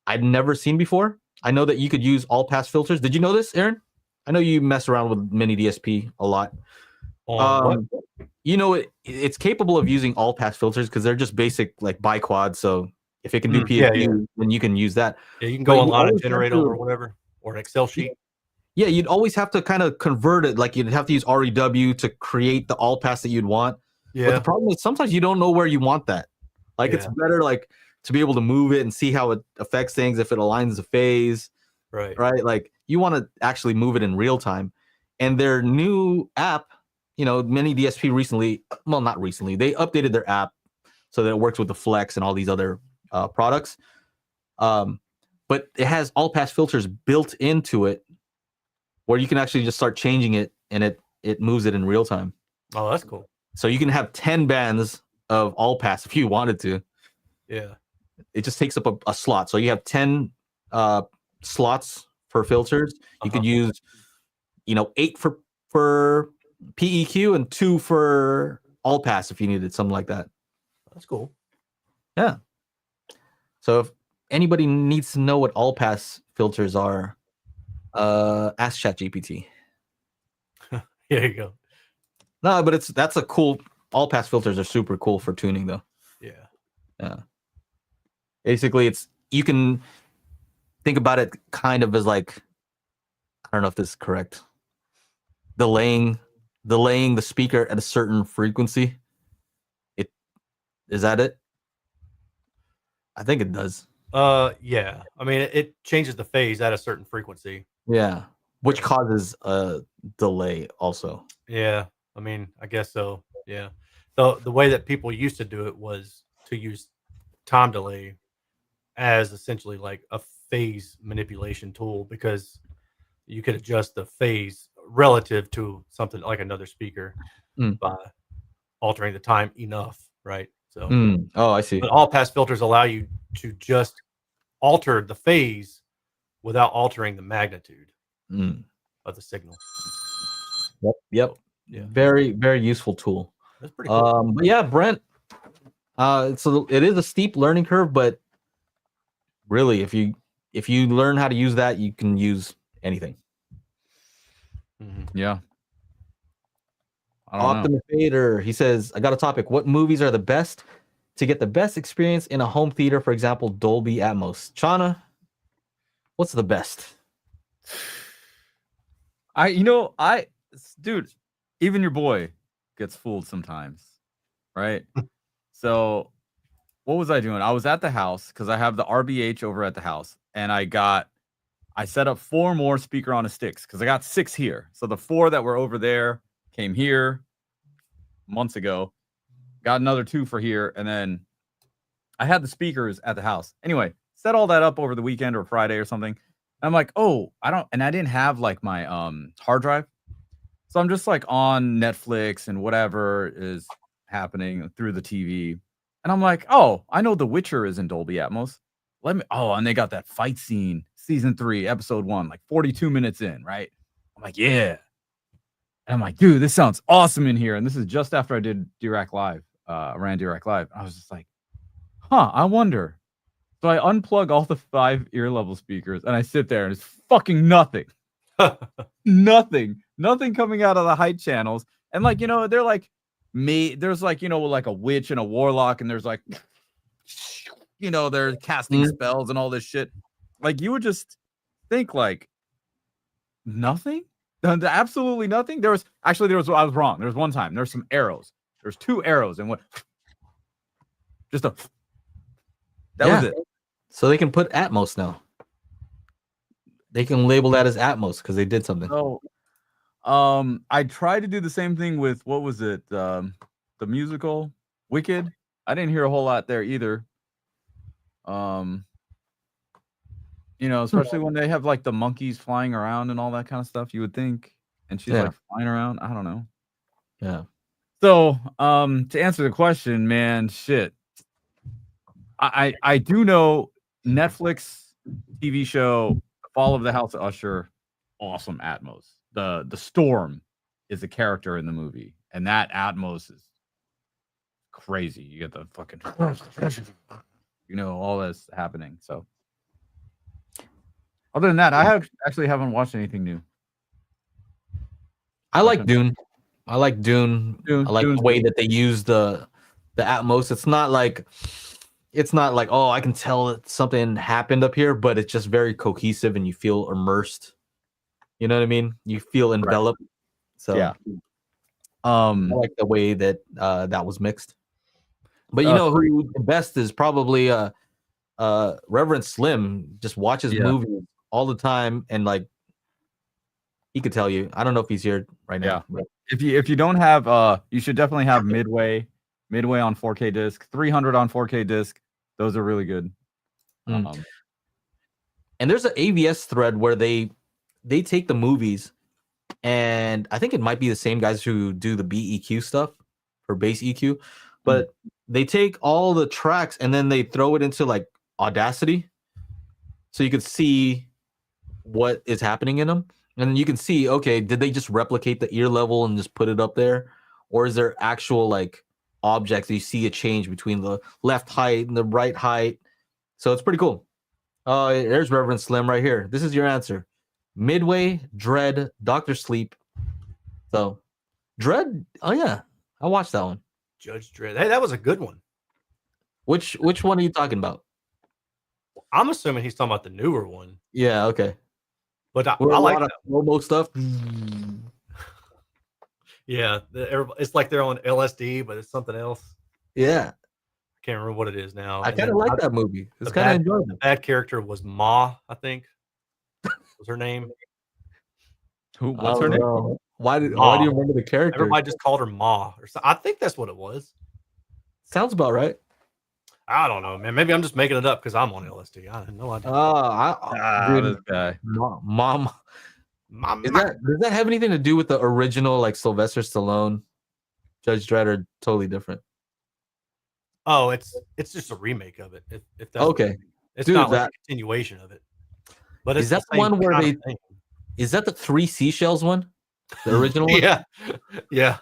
I'd never seen before. I know that you could use all pass filters. Did you know this, Aaron? I know you mess around with MiniDSP a lot. It's capable of using all pass filters because they're just basic like biquad. So if it can do PFP, then you can use that. Yeah, you can go online and generate them or whatever, or an Excel sheet. Yeah, you'd always have to kind of convert it. Like you'd have to use REW to create the all pass that you'd want. Yeah. But the problem is sometimes you don't know where you want that. Like it's better like to be able to move it and see how it affects things, if it aligns the phase. Right. Like you want to actually move it in real time. And their new app MiniDSP recently, well, not recently, they updated their app so that it works with the Flex and all these other products. But it has all pass filters built into it where you can actually just start changing it and it moves it in real time. Oh, that's cool. So you can have 10 bands of all pass if you wanted to. Yeah. It just takes up a slot. So you have 10 slots for filters. You could use, 8 for PEQ and 2 for all pass if you needed something like that. That's cool. Yeah. So if anybody needs to know what all pass filters are, ask ChatGPT. There you go. No, but that's a cool. All pass filters are super cool for tuning, though. Yeah. Basically, you can think about it kind of as like, I don't know if this is correct. Delaying the speaker at a certain frequency. Is that it? I think it does. Yeah. I mean, it changes the phase at a certain frequency. Yeah, which causes a delay also. Yeah. I mean, I guess so. Yeah. The way that people used to do it was to use time delay as essentially like a phase manipulation tool, because you could adjust the phase relative to something like another speaker by altering the time enough, right? So, oh, I see. But all pass filters allow you to just alter the phase without altering the magnitude of the signal. Yep. Yeah. Very, very useful tool. That's pretty cool. But yeah, Brent. So it is a steep learning curve, but really, if you learn how to use that, you can use anything. Yeah. Optimus Vader, he says, I got a topic. What movies are the best to get the best experience in a home theater? For example, Dolby Atmos. Chana, what's the best? Dude, even your boy gets fooled sometimes, right? So what was I doing? I was at the house because I have the RBH over at the house, and I set up 4 more speaker on a sticks because I got 6 here. So the 4 that were over there came here months ago, got another 2 for here, and then I had the speakers at the house. Anyway, set all that up over the weekend or Friday or something. I'm like, oh, I didn't have like my hard drive. So I'm just like on Netflix and whatever is happening through the TV. And I'm like, oh, I know The Witcher is in Dolby Atmos. And they got that fight scene, season 3, episode 1, like 42 minutes in, right? I'm like, yeah. And I'm like, dude, this sounds awesome in here. And this is just after I did Dirac Live, ran Dirac Live. I was just like, I wonder. So I unplug all the 5 ear level speakers and I sit there and it's fucking nothing. Nothing coming out of the height channels. And like, they're like there's like, like a witch and a warlock, and there's like, they're casting spells and all this shit. Like, you would just think like nothing, absolutely nothing. I was wrong. There was one time, there's some arrows. There's 2 arrows and that was it. So they can put Atmos now. They can label that as Atmos because they did something. So, I tried to do the same thing with, what was it? The musical Wicked. I didn't hear a whole lot there either. Especially when they have like the monkeys flying around and all that kind of stuff, you would think. And she's like flying around. I don't know. Yeah. So, to answer the question, man, shit. I do know Netflix TV show Fall of the House of Usher, awesome Atmos. The storm is a character in the movie, and that Atmos is crazy. You get the fucking all that's happening. So other than that, I actually haven't watched anything new. I like Dune. I like Dune. I like Dune's the way that they use the Atmos. It's not like, oh, I can tell that something happened up here, but it's just very cohesive and you feel immersed. You know what I mean? You feel enveloped. Right. So yeah. I like the way that that was mixed. But who the best is probably Reverend Slim. Just watches movies all the time, and like he could tell you. I don't know if he's here right now. Yeah. If you don't have you should definitely have Midway on 4K disc, 300 on 4K disc. Those are really good. And there's an AVS thread where they take the movies, and I think it might be the same guys who do the BEQ stuff for bass EQ, but they take all the tracks and then they throw it into like Audacity, so you could see what is happening in them, and then you can see, okay, did they just replicate the ear level and just put it up there, or is there actual like objects you see a change between the left height and the right height? So it's pretty cool. There's Reverend Slim right here. This is your answer. Midway, Dread, Dr. Sleep. So Dread, oh yeah, I watched that one. Judge Dredd. Hey, that was a good one. Which one are you talking about? I'm assuming he's talking about the newer one. Yeah, okay. But I like that Robo stuff. Yeah, it's like they're on LSD, but it's something else. Yeah. I can't remember what it is now. I kind of like that movie. It's kind of enjoyable. The bad character was Ma, I think. Was her name? Who? What's her name? Why do you remember the character? Everybody just called her Ma, or something. I think that's what it was. Sounds about right. I don't know, man. Maybe I'm just making it up because I'm on LSD. I have no idea. This guy. Mom. Does that have anything to do with the original, like Sylvester Stallone, Judge Dredd, or totally different? Oh, it's just a remake of it. If that's okay, it's not like a continuation of it. But is that the one where they? Is that the 3 seashells one? The original one? Yeah, yeah.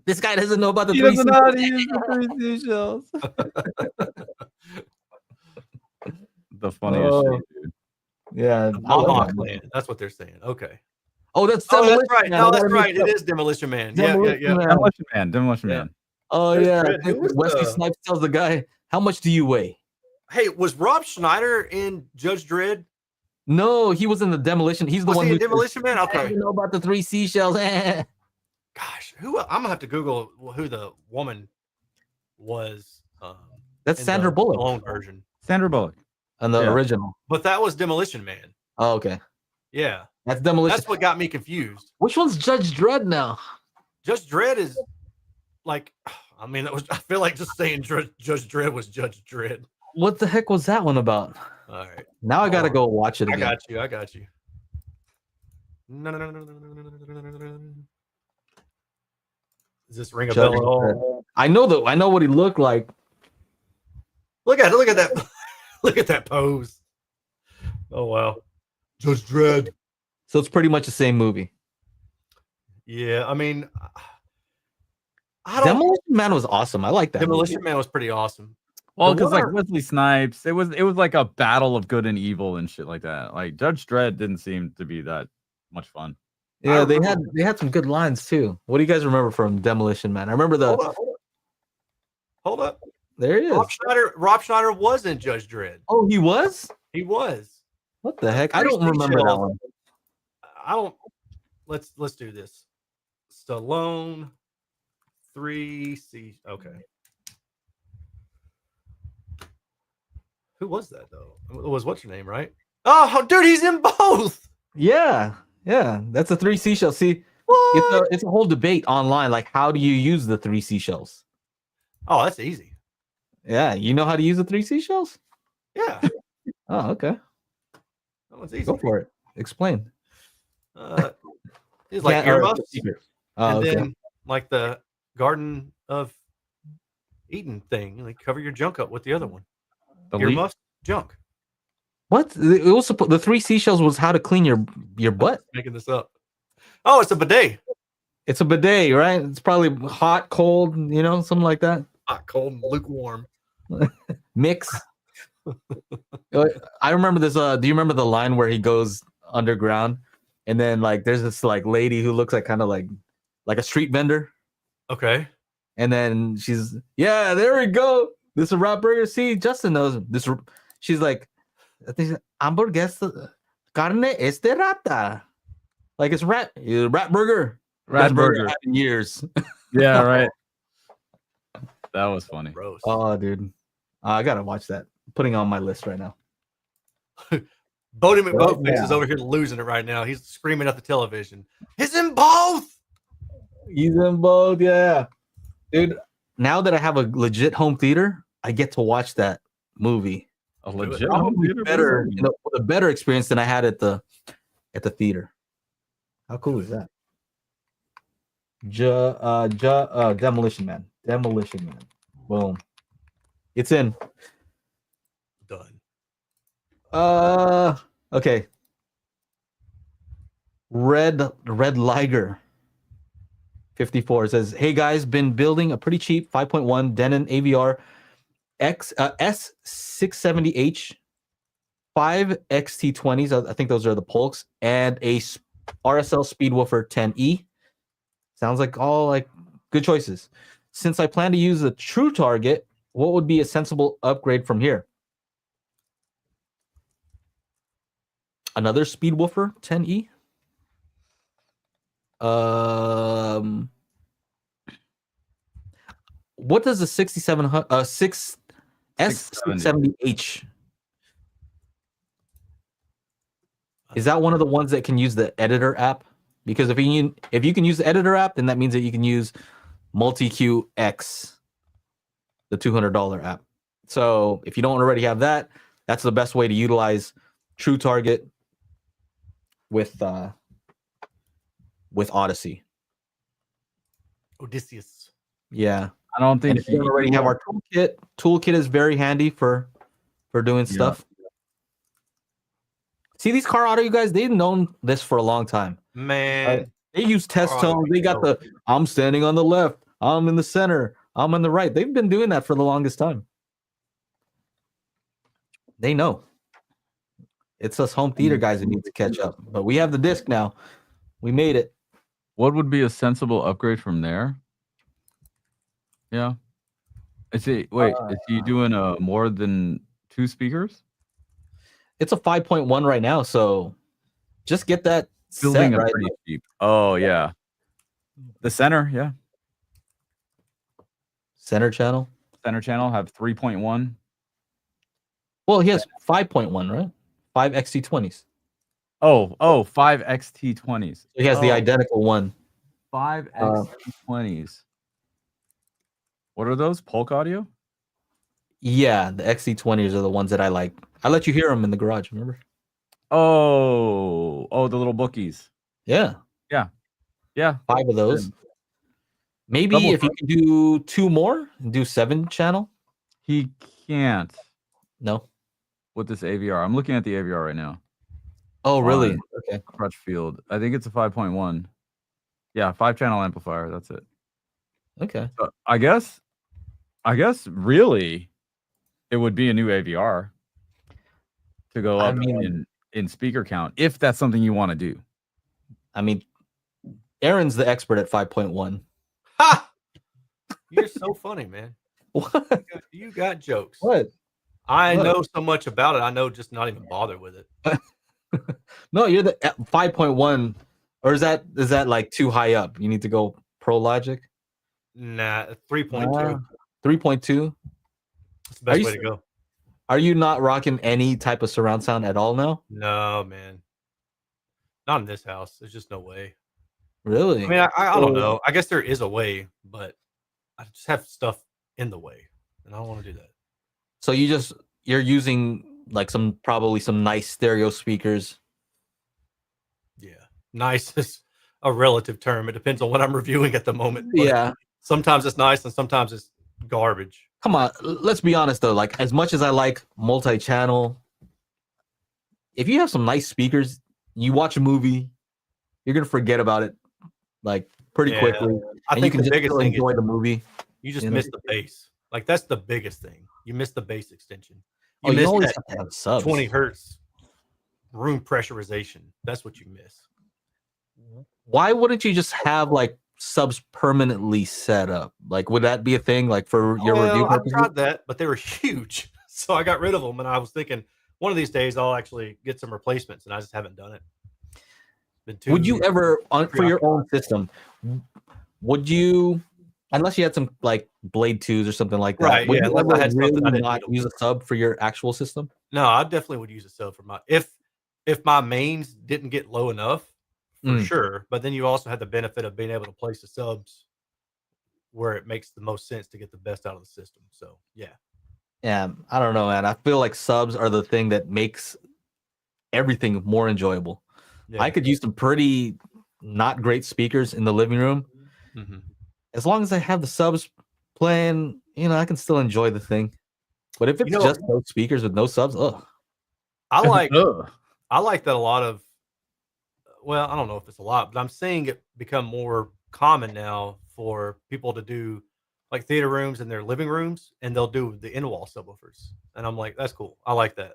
This guy doesn't know about the 3 doesn't know how to use the 3 seashells. The funniest shit, dude. Yeah, that's what they're saying. Okay. Oh, that's right. No, that's right. It is Demolition Man. Demolition Man. Oh yeah. Wesley Snipes tells the guy, "How much do you weigh?" Hey, was Rob Schneider in Judge Dredd? No, he was in the Demolition. He's the one who Demolition Man. Okay. I don't know about the 3 seashells. Gosh, I'm gonna have to Google who the woman was. That's Sandra Bullock. Long version. Sandra Bullock. And the original. But that was Demolition Man. Oh, okay. Yeah. That's Demolition. That's what got me confused. Which one's Judge Dredd now? Judge Dredd is like, I mean, I feel like just saying Judge Dredd was Judge Dredd. What the heck was that one about? All right. Now I gotta go watch it again. I got you. No. Does this ring a bell at all? I know what he looked like. Look at that. Look at that pose. Oh wow. Judge Dredd. So it's pretty much the same movie. Yeah, I mean, Demolition Man was awesome. I like that. Demolition Man was pretty awesome. Well, because like Wesley Snipes, it was like a battle of good and evil and shit like that. Like Judge Dredd didn't seem to be that much fun. Yeah, they had some good lines too. What do you guys remember from Demolition Man? I remember the. Hold up. There he is. Rob Schneider was in Judge Dredd. Oh, he was? He was. What the heck? I don't remember that one. I don't. Let's do this. Stallone, 3C. Okay. Who was that though? It was what's your name, right? Oh, dude, he's in both. Yeah. That's a 3 seashells. See, it's a whole debate online. Like, how do you use the 3 seashells? Oh, that's easy. Yeah, you know how to use the 3 seashells? Yeah. Oh, okay. That one's easy. Go for it. Explain. It's like earmuffs, and then like the Garden of Eden thing. Like cover your junk up with the other one. Earmuffs, junk. What? It was the 3 seashells was how to clean your butt. Making this up. Oh, it's a bidet. It's a bidet, right? It's probably hot, cold, something like that. Hot, cold, and lukewarm. Mix. I remember this. Do you remember the line where he goes underground, and then like there's this like lady who looks like kind of like a street vendor. Okay. And then she's there we go. This is a rat burger. See, Justin knows this. She's like, hamburguesa carne este rata. Like it's rat burger. Rat burger. Years. Yeah, right. That was funny. Gross. Oh, dude. I gotta watch that. Putting on my list right now. Bodie McBoatface is over here losing it right now. He's screaming at the television. He's in both. He's in both, yeah. Dude, now that I have a legit home theater, I get to watch that movie. A legit home theater? Better, with a better experience than I had at the theater. How cool is that? Demolition Man. Demolition Man. Boom. It's in. Done. Okay. Red Liger 54 says, "Hey guys, been building a pretty cheap 5.1 Denon AVR S670H 5 XT20s. I think those are the Polks, and a RSL Speedwoofer 10E. Sounds like all like good choices. Since I plan to use a True Target, what would be a sensible upgrade from here? Another Speedwoofer 10E? What does the 670H? Is that one of the ones that can use the editor app? Because if you can use the editor app, then that means that you can use Multi-Q X, the $200 app. So if you don't already have that, that's the best way to utilize True Target with Odyssey. Odysseus. Yeah. I don't think if you already have our toolkit. Toolkit is very handy for doing stuff. See, these car audio guys, they've known this for a long time. Man. They use test tones. They got the I'm standing on the left, I'm in the center, I'm on the right. They've been doing that for the longest time. They know. It's us home theater guys that need to catch up. But we have the disc now. We made it. What would be a sensible upgrade from there? Yeah. Is he doing more than 2 speakers? It's a 5.1 right now, so just get that building set, a right? pretty cheap. Oh yeah. The center, yeah. Center channel have 3.1. Well, he has 5.1, right? 5 XT20s. Oh, 5 XT20s. So he has the identical one. 5 XT20s. What are those? Polk audio? Yeah, the XT20s are the ones that I like. I let you hear them in the garage, remember? Oh, the little bookies. Yeah. 5 of those. Maybe if you can do 2 more and do 7 channel. He can't. No. With this AVR. I'm looking at the AVR right now. Oh, really? Okay. Crutchfield. I think it's a 5.1. Yeah, 5-channel amplifier. That's it. Okay. So I guess really it would be a new AVR to go up in speaker count if that's something you want to do. I mean, Aaron's the expert at 5.1. Ha! You're so funny, man. What? You got jokes. What? I know so much about it. I know just not even bother with it. No, you're the 5.1, or is that like too high up? You need to go Pro Logic. Nah, 3.2. 3.2. That's the best way to go. Are you not rocking any type of surround sound at all now? No, man. Not in this house. There's just no way. Really? I mean, I don't know. I guess there is a way, but I just have stuff in the way, and I don't want to do that. So you're using like probably some nice stereo speakers. Yeah, nice is a relative term. It depends on what I'm reviewing at the moment. Yeah. Sometimes it's nice and sometimes it's garbage. Come on, let's be honest though. Like, as much as I like multi-channel, if you have some nice speakers, you watch a movie, you're gonna forget about it like pretty quickly. I think you can the biggest thing enjoy the movie. You just miss the bass. Like, that's the biggest thing. You miss the bass extension. You You miss always that have to have subs. 20 hertz room pressurization. That's what you miss. Why wouldn't you just have like subs permanently set up? Like, would that be a thing? Like for your review purposes? I tried that, but they were huge, so I got rid of them. And I was thinking, one of these days I'll actually get some replacements, and I just haven't done it. Would you ever, for your own system, would you, unless you had some like Blade 2s or something like that, right? would Yeah, you ever I had really something I didn't not use a sub for your actual system? No, I definitely would use a sub for my. If if my mains didn't get low enough, for sure. But then you also had the benefit of being able to place the subs where it makes the most sense to get the best out of the system. So yeah. Yeah, I don't know, man. I feel like subs are the thing that makes everything more enjoyable. Yeah. I could use some pretty not great speakers in the living room. Mm-hmm. As long as I have the subs playing, I can still enjoy the thing. But if it's just those speakers with no subs, I like that a lot of. Well, I don't know if it's a lot, but I'm seeing it become more common now for people to do like theater rooms in their living rooms, and they'll do the in-wall subwoofers. And I'm like, that's cool. I like that.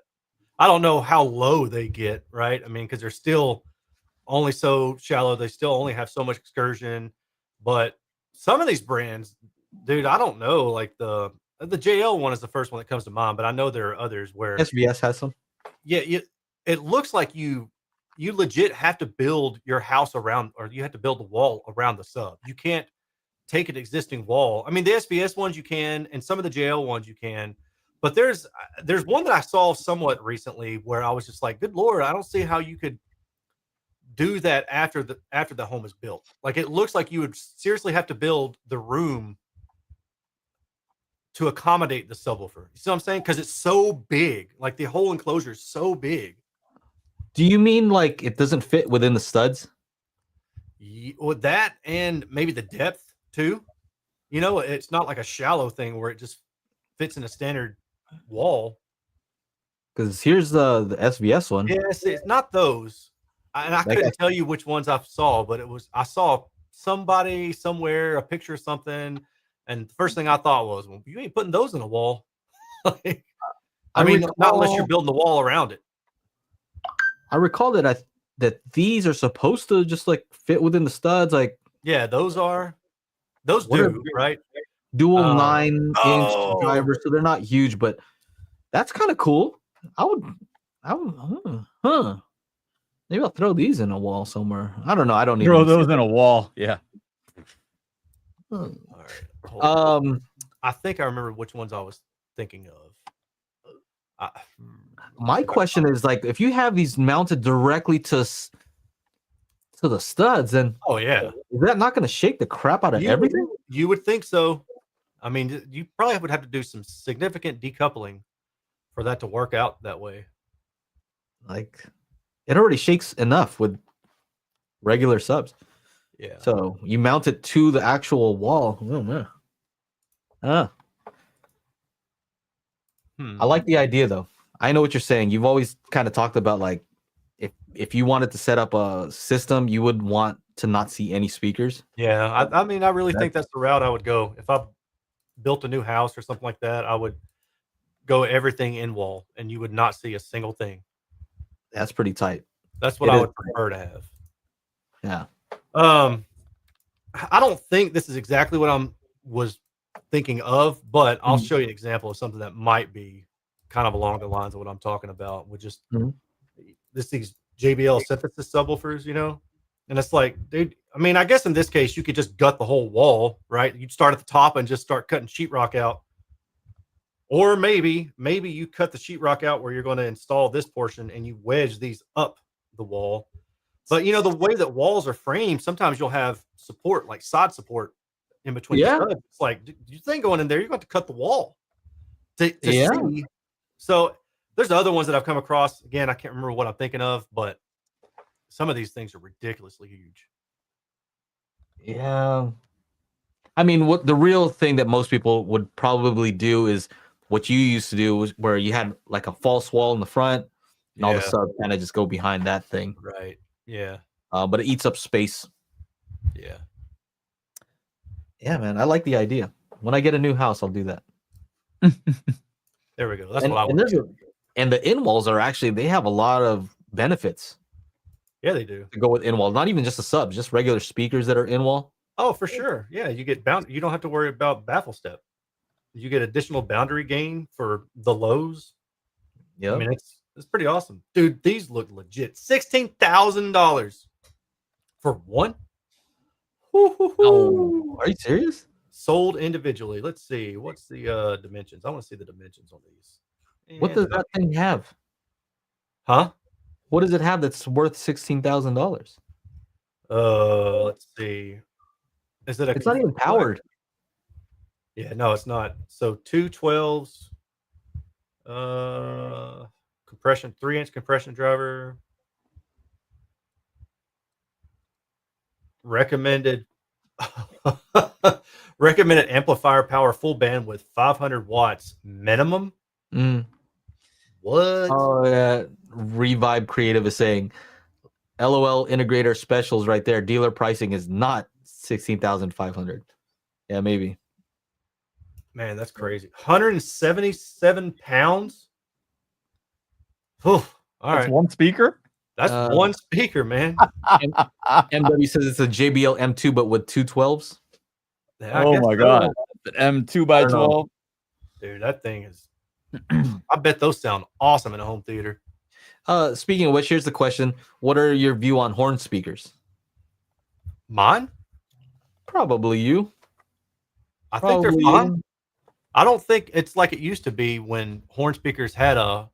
I don't know how low they get, right? I mean, because they're still only so shallow. They still only have so much excursion. But some of these brands, dude, I don't know. Like the JL one is the first one that comes to mind, but I know there are others where SVS has some. Yeah, it looks like you legit have to build your house around, or you have to build the wall around the sub. You can't take an existing wall. I mean, the SBS ones you can, and some of the JL ones you can, but there's one that I saw somewhat recently where I was just like, good Lord, I don't see how you could do that after the home is built. Like, it looks like you would seriously have to build the room to accommodate the subwoofer. You see what I'm saying? Because it's so big. Like, the whole enclosure is so big. Do you mean like it doesn't fit within the studs? With that, and maybe the depth too. It's not like a shallow thing where it just fits in a standard wall. Because here's the SVS one. Yes, it's not those. And I couldn't tell you which ones I saw, but I saw somebody somewhere, a picture of something, and the first thing I thought was, well, you ain't putting those in a wall. Not unless you're building the wall around it. I recall that these are supposed to just like fit within the studs. Like, yeah, those do, right? Dual 9-inch drivers, so they're not huge, but that's kind of cool. I would, maybe I'll throw these in a wall somewhere. I don't know. I don't need throw those in a wall. Yeah. All right. I think I remember which ones I was thinking of. My question is, like, if you have these mounted directly to the studs, then is that not going to shake the crap out of everything? You would think so. I mean, you probably would have to do some significant decoupling for that to work out that way. Like, it already shakes enough with regular subs. Yeah. So you mount it to the actual wall. Oh man. I like the idea though. I know what you're saying. You've always kind of talked about, like, if you wanted to set up a system, you would want to not see any speakers. Yeah, I mean, I really think that's the route I would go. If I built a new house or something like that, I would go everything in wall, and you would not see a single thing. That's pretty tight. That's what I would prefer to have. Yeah. I don't think this is exactly what I was thinking of, but I'll show you an example of something that might be kind of along the lines of what I'm talking about, with just these JBL synthesis subwoofers, and it's like, dude, I mean, I guess in this case you could just gut the whole wall, right? You'd start at the top and just start cutting sheetrock out, or maybe you cut the sheetrock out where you're going to install this portion and you wedge these up the wall. But the way that walls are framed, sometimes you'll have support, like side support, in between. Yeah. Studs. It's like, you think going in there, you're going to cut the wall to see. So there's other ones that I've come across. Again, I can't remember what I'm thinking of, but some of these things are ridiculously huge. Yeah. I mean, what the real thing that most people would probably do is what you used to do, was where you had like a false wall in the front, and all the subs kind of just go behind that thing. Right. Yeah. But it eats up space. Yeah. Yeah, man. I like the idea. When I get a new house, I'll do that. There we go. That's what I want. And the in-walls are actually, they have a lot of benefits. Yeah, they do. To go with in-wall. Not even just the subs, just regular speakers that are in-wall. Oh, for sure. Yeah, you get you don't have to worry about baffle step. You get additional boundary gain for the lows. Yeah. I mean, it's pretty awesome. Dude, these look legit. $16,000 for one? Oh, are you serious? Sold individually. Let's see. What's the dimensions? I want to see the dimensions on these. What does that thing have? Huh? What does it have that's worth $16,000? Let's see. Is it It's not even powered. Yeah, no, it's not. So 212s, compression, 3-inch compression driver. Recommended recommended amplifier power full bandwidth 500 watts minimum. What? Oh yeah, Revibe Creative is saying, LOL integrator specials right there. Dealer pricing is not 16,500. Yeah, maybe. Man, that's crazy. 177 pounds. Oof. All That's right. one speaker. That's one speaker, man. MW says it's a JBL M2, but with 212s. Oh my god, an M2 by 12. Dude, that thing is. I bet those sound awesome in a home theater. Speaking of which, here's the question: what are your view on horn speakers? Mine? Probably you. I think they're fun. I don't think it's like it used to be when horn speakers had a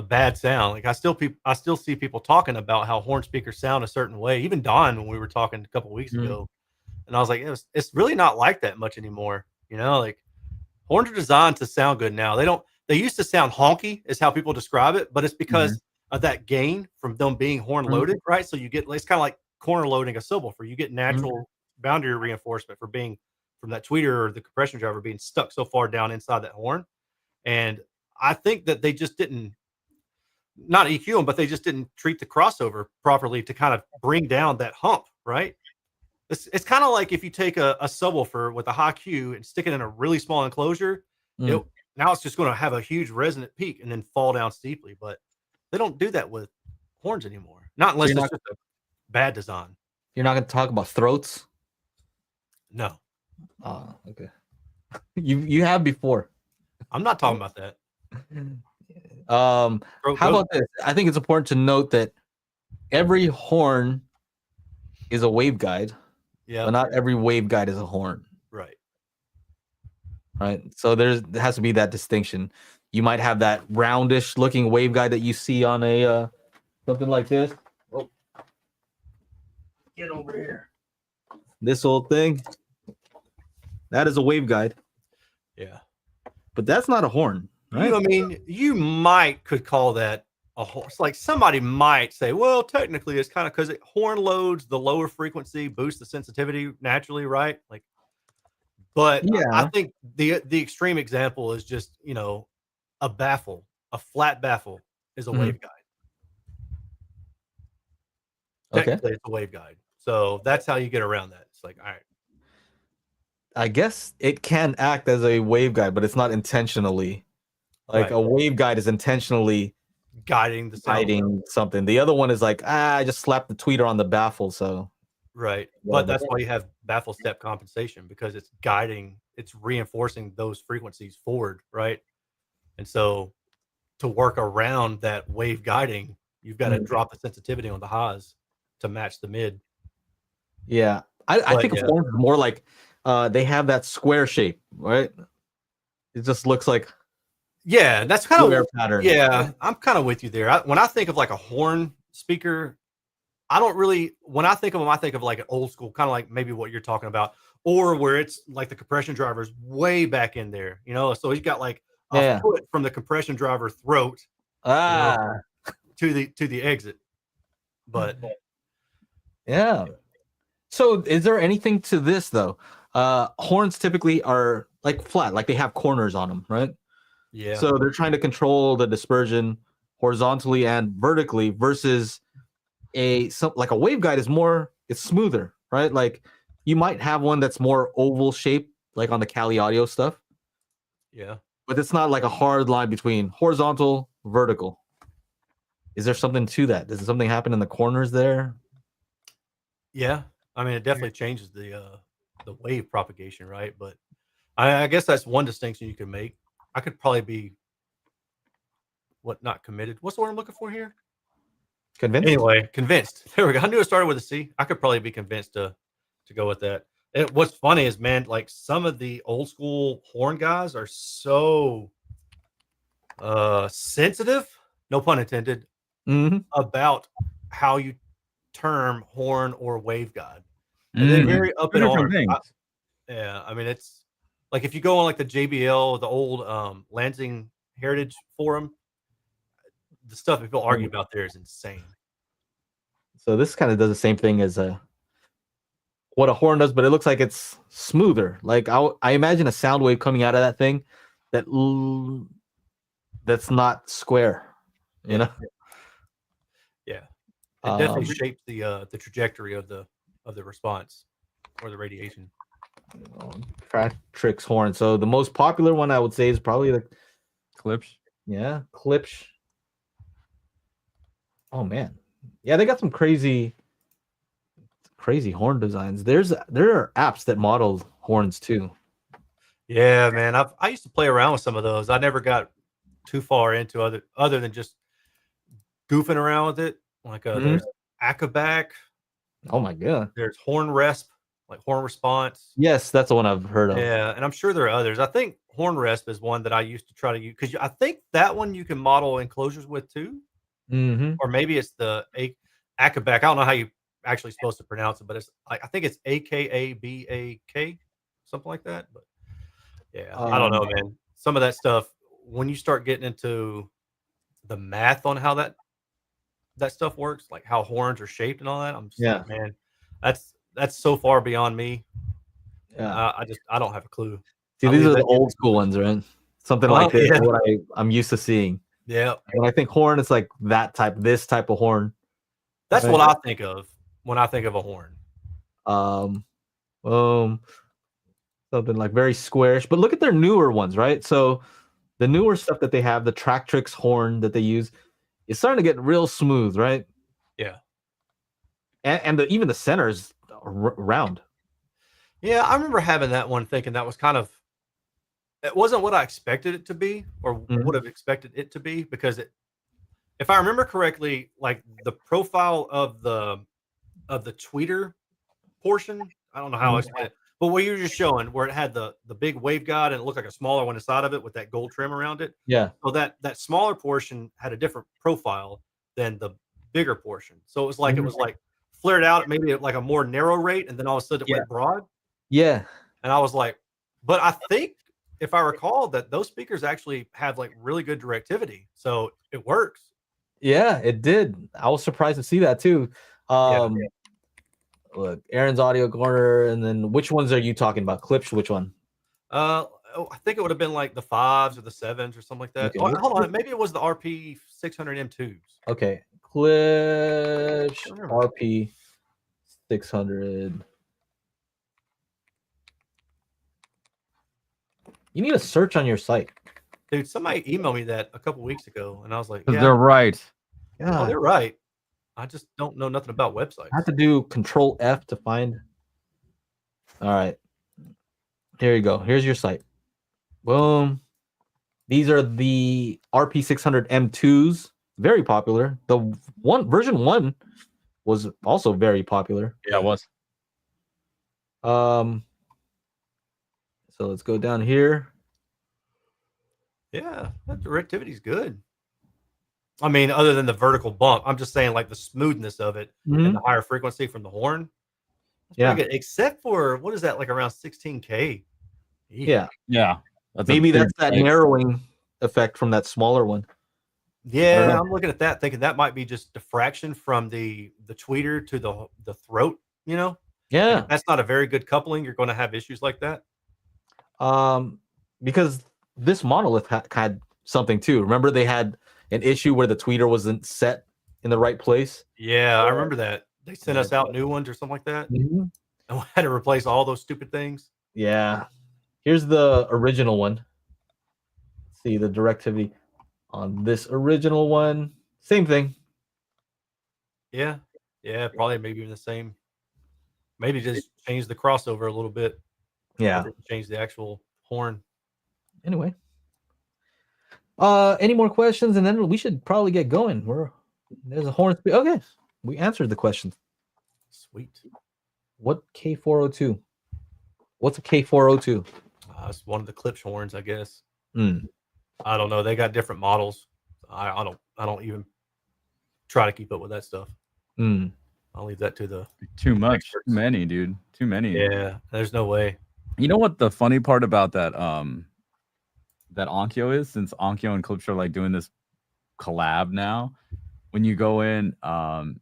bad sound. Like I still see people talking about how horn speakers sound a certain way. Even Don, when we were talking a couple of weeks ago, and I was like, it's really not like that much anymore. You know, like horns are designed to sound good now. They used to sound honky, is how people describe it, but it's because of that gain from them being horn loaded, right? So you get, it's kind of like corner loading a subwoofer. You get natural boundary reinforcement from that tweeter or the compression driver being stuck so far down inside that horn. And I think that they just didn't, not EQ them, but they just didn't treat the crossover properly to kind of bring down that hump, right? It's kind of like if you take a subwoofer with a high Q and stick it in a really small enclosure, now it's just going to have a huge resonant peak and then fall down steeply. But they don't do that with horns anymore. Not unless it's just a bad design. You're not going to talk about throats? No. Oh, okay. You have before. I'm not talking about that. How about this? I think it's important to note that every horn is a waveguide. Yeah. But not every waveguide is a horn. Right. Right. So there has to be that distinction. You might have that roundish looking waveguide that you see on a something like this. Oh. Get over here. This old thing. That is a waveguide. Yeah. But that's not a horn, right? I mean, you could call that a horn. It's like somebody might say, well, technically it's kind of because it horn loads the lower frequency, boosts the sensitivity naturally, right? Like, but yeah. I think the extreme example is just, a baffle, a flat baffle is a waveguide. Technically, it's a waveguide. So that's how you get around that. It's like, all right. I guess it can act as a waveguide, but it's not intentionally. Like a waveguide is intentionally guiding something. The other one is like, I just slapped the tweeter on the baffle, so right. But that's why you have baffle step compensation, because it's guiding, it's reinforcing those frequencies forward, right? And so to work around that wave guiding, you've got to drop the sensitivity on the highs to match the mid. Yeah. I think of horns more like they have that square shape, right? It just looks like that's kind of pattern. Yeah, I'm kind of with you there. When I think of like a horn speaker, when I think of them, I think of like an old school, kind of like maybe what you're talking about, or where it's like the compression driver's way back in there, so he's got like a foot from the compression driver throat to the exit. But yeah. So is there anything to this though? Horns typically are like flat, like they have corners on them, right? Yeah. So they're trying to control the dispersion horizontally and vertically versus like a waveguide is it's smoother, right? Like you might have one that's more oval shaped, like on the Cali Audio stuff. Yeah. But it's not like a hard line between horizontal, vertical. Is there something to that? Does something happen in the corners there? Yeah. I mean, it definitely changes the wave propagation, right? But I guess that's one distinction you can make. I could probably be not committed. What's the word I'm looking for here? Convinced. Anyway, convinced. There we go. I knew it started with a C. I could probably be convinced to go with that. What's funny is, man, like some of the old school horn guys are so sensitive, no pun intended, about how you term horn or waveguide. And they're very up in arms. Yeah, I mean, it's like if you go on like the JBL, the old Lansing Heritage Forum, the stuff people argue about there is insane. So this kind of does the same thing as what a horn does, but it looks like it's smoother. Like I imagine a sound wave coming out of that thing that's not square, you know? Yeah, it definitely shapes the trajectory of the response or the radiation. Tractrix horn. So the most popular one I would say is probably the Klipsch. Yeah, Klipsch. Oh man, yeah, they got some crazy horn designs. There are apps that model horns too. Yeah, man, I used to play around with some of those. I never got too far into other than just goofing around with it. Like there's Acabac. Oh my god. There's Horn Resp, like Horn Response. Yes, that's the one I've heard of. Yeah, and I'm sure there are others. I think Horn Resp is one that I used to try to use because I think that one you can model enclosures with too. Or maybe it's the Acabac. I don't know how you actually supposed to pronounce it, but it's like I think it's Akabak, something like that. But yeah, I don't know, man. Some of that stuff, when you start getting into the math on how that stuff works, like how horns are shaped and all that, I'm just like, man, that's so far beyond me. Yeah, I don't have a clue. See, these are the old school ones, right? Something like this is what I'm used to seeing. Yeah. When I think horn, it's like this type of horn. That's what I think of when I think of a horn. Something like very squarish. But look at their newer ones, right? So the newer stuff that they have, the Tractrix horn that they use, is starting to get real smooth, right? Yeah. And even the center is round. Yeah, I remember having that one, thinking that was kind of, it wasn't what I expected it to be, or would have expected it to be, because if I remember correctly, like the profile of the tweeter portion, I don't know how I explain it, but what you were just showing, where it had the big waveguide and it looked like a smaller one inside of it with that gold trim around it. Yeah. So that smaller portion had a different profile than the bigger portion. So it was like it was like flared out, maybe at like a more narrow rate, and then all of a sudden it went broad. Yeah. And I was like, but I think if I recall that those speakers actually have like really good directivity, so it works. Yeah, it did. I was surprised to see that too. Look, Aaron's audio corner, and then which ones are you talking about? Klipsch, which one? I think it would have been like the 5s or the 7s or something like that. Okay. Hold on, maybe it was the RP 600 M2s. Okay, Klipsch RP 600. You need a search on your site. Dude, somebody emailed me that a couple weeks ago, and I was like, yeah, they're right. Yeah, oh, they're right. I just don't know nothing about websites. I have to do Control F to find. All right. Here you go. Here's your site. Boom. These are the RP600 M2s. Very popular. The version 1 was also very popular. Yeah, it was. So let's go down here. Yeah, that directivity is good. I mean, other than the vertical bump, I'm just saying like the smoothness of it and the higher frequency from the horn. Yeah. Good, except for, what is that, like around 16K? Yeah. Yeah. Maybe that's that narrowing effect from that smaller one. Yeah, I'm looking at that thinking that might be just diffraction from the tweeter to the throat, you know? Yeah. If that's not a very good coupling, you're going to have issues like that. Because this monolith had something too. Remember they had an issue where the tweeter wasn't set in the right place? Yeah, I remember that. They sent us out new ones or something like that. And we had to replace all those stupid things. Yeah. Here's the original one. See the directivity on this original one. Same thing. Yeah. Yeah, probably maybe even the same. Maybe just change the crossover a little bit. Yeah. Change the actual horn. Anyway. Any more questions? And then we should probably get going. There's a horn. Okay. We answered the question. Sweet. What K402? What's a K402? It's one of the Klipsch horns, I guess. I don't know. They got different models. I don't even. try to keep up with that stuff. Mm. I'll leave that to the too much, experts. Too many, dude. Too many. Yeah, there's no way. You know what the funny part about that that Onkyo is, since Onkyo and Clipshow are like doing this collab now, when you go in,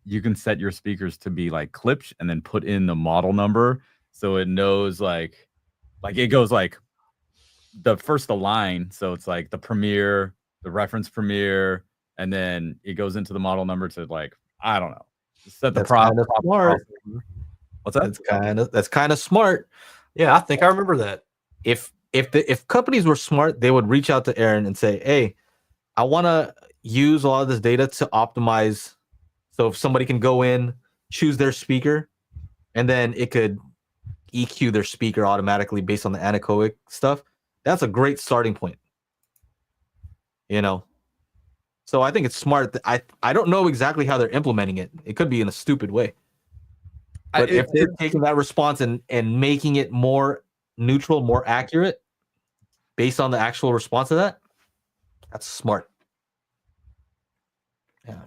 you can set your speakers to be like clipped and then put in the model number, so it knows like it goes like the line, so it's like the Premiere, the reference Premiere, and then it goes into the model number to like, I don't know, set the prop. Smart. What's that? That's kind of smart. Yeah, I think I remember that. If companies were smart, they would reach out to Aaron and say, "Hey, I want to use a lot of this data to optimize. So if somebody can go in, choose their speaker, and then it could EQ their speaker automatically based on the anechoic stuff. That's a great starting point. You know, so I think it's smart. I don't know exactly how they're implementing it. It could be in a stupid way. But if they're taking that response and making it more neutral, more accurate, based on the actual response to that, that's smart. Yeah.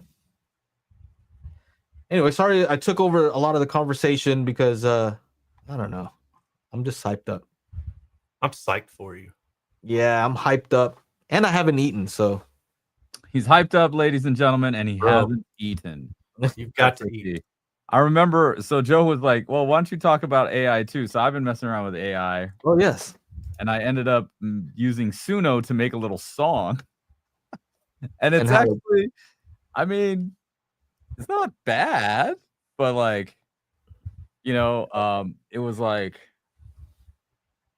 Anyway, sorry I took over a lot of the conversation because I don't know. I'm just hyped up. I'm psyched for you. Yeah, I'm hyped up. And I haven't eaten, so. He's hyped up, ladies and gentlemen, and he hasn't eaten. You've got to eat. I remember, so Joe was like, well, why don't you talk about AI too? So I've been messing around with AI. Oh, yes. And I ended up using Suno to make a little song. And it's actually, I mean, it's not bad, but like, you know, it was like,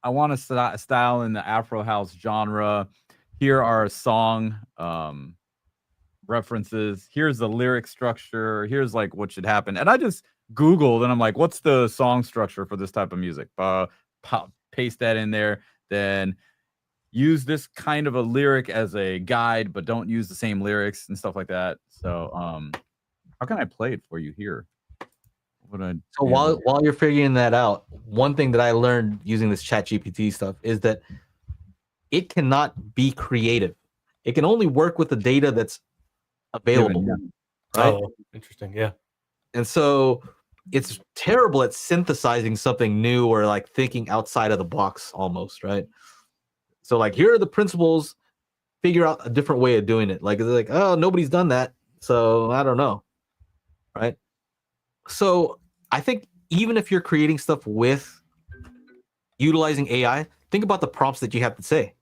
I want to style in the Afro house genre. Here are song references. Here's the lyric structure. Here's like what should happen. And I just Googled and I'm like, what's the song structure for this type of music? Paste that in there. Then use this kind of a lyric as a guide, but don't use the same lyrics and stuff like that. So how can I play it for you here? So while you're figuring that out, one thing that I learned using this ChatGPT stuff is that it cannot be creative. It can only work with the data that's available. Right? Oh, interesting. Yeah. And so it's terrible at synthesizing something new or like thinking outside of the box almost, right? So like, here are the principles, figure out a different way of doing it. Like, it's like, oh, nobody's done that, so I don't know, right? So I think even if you're creating stuff with utilizing AI, think about the prompts that you have to say.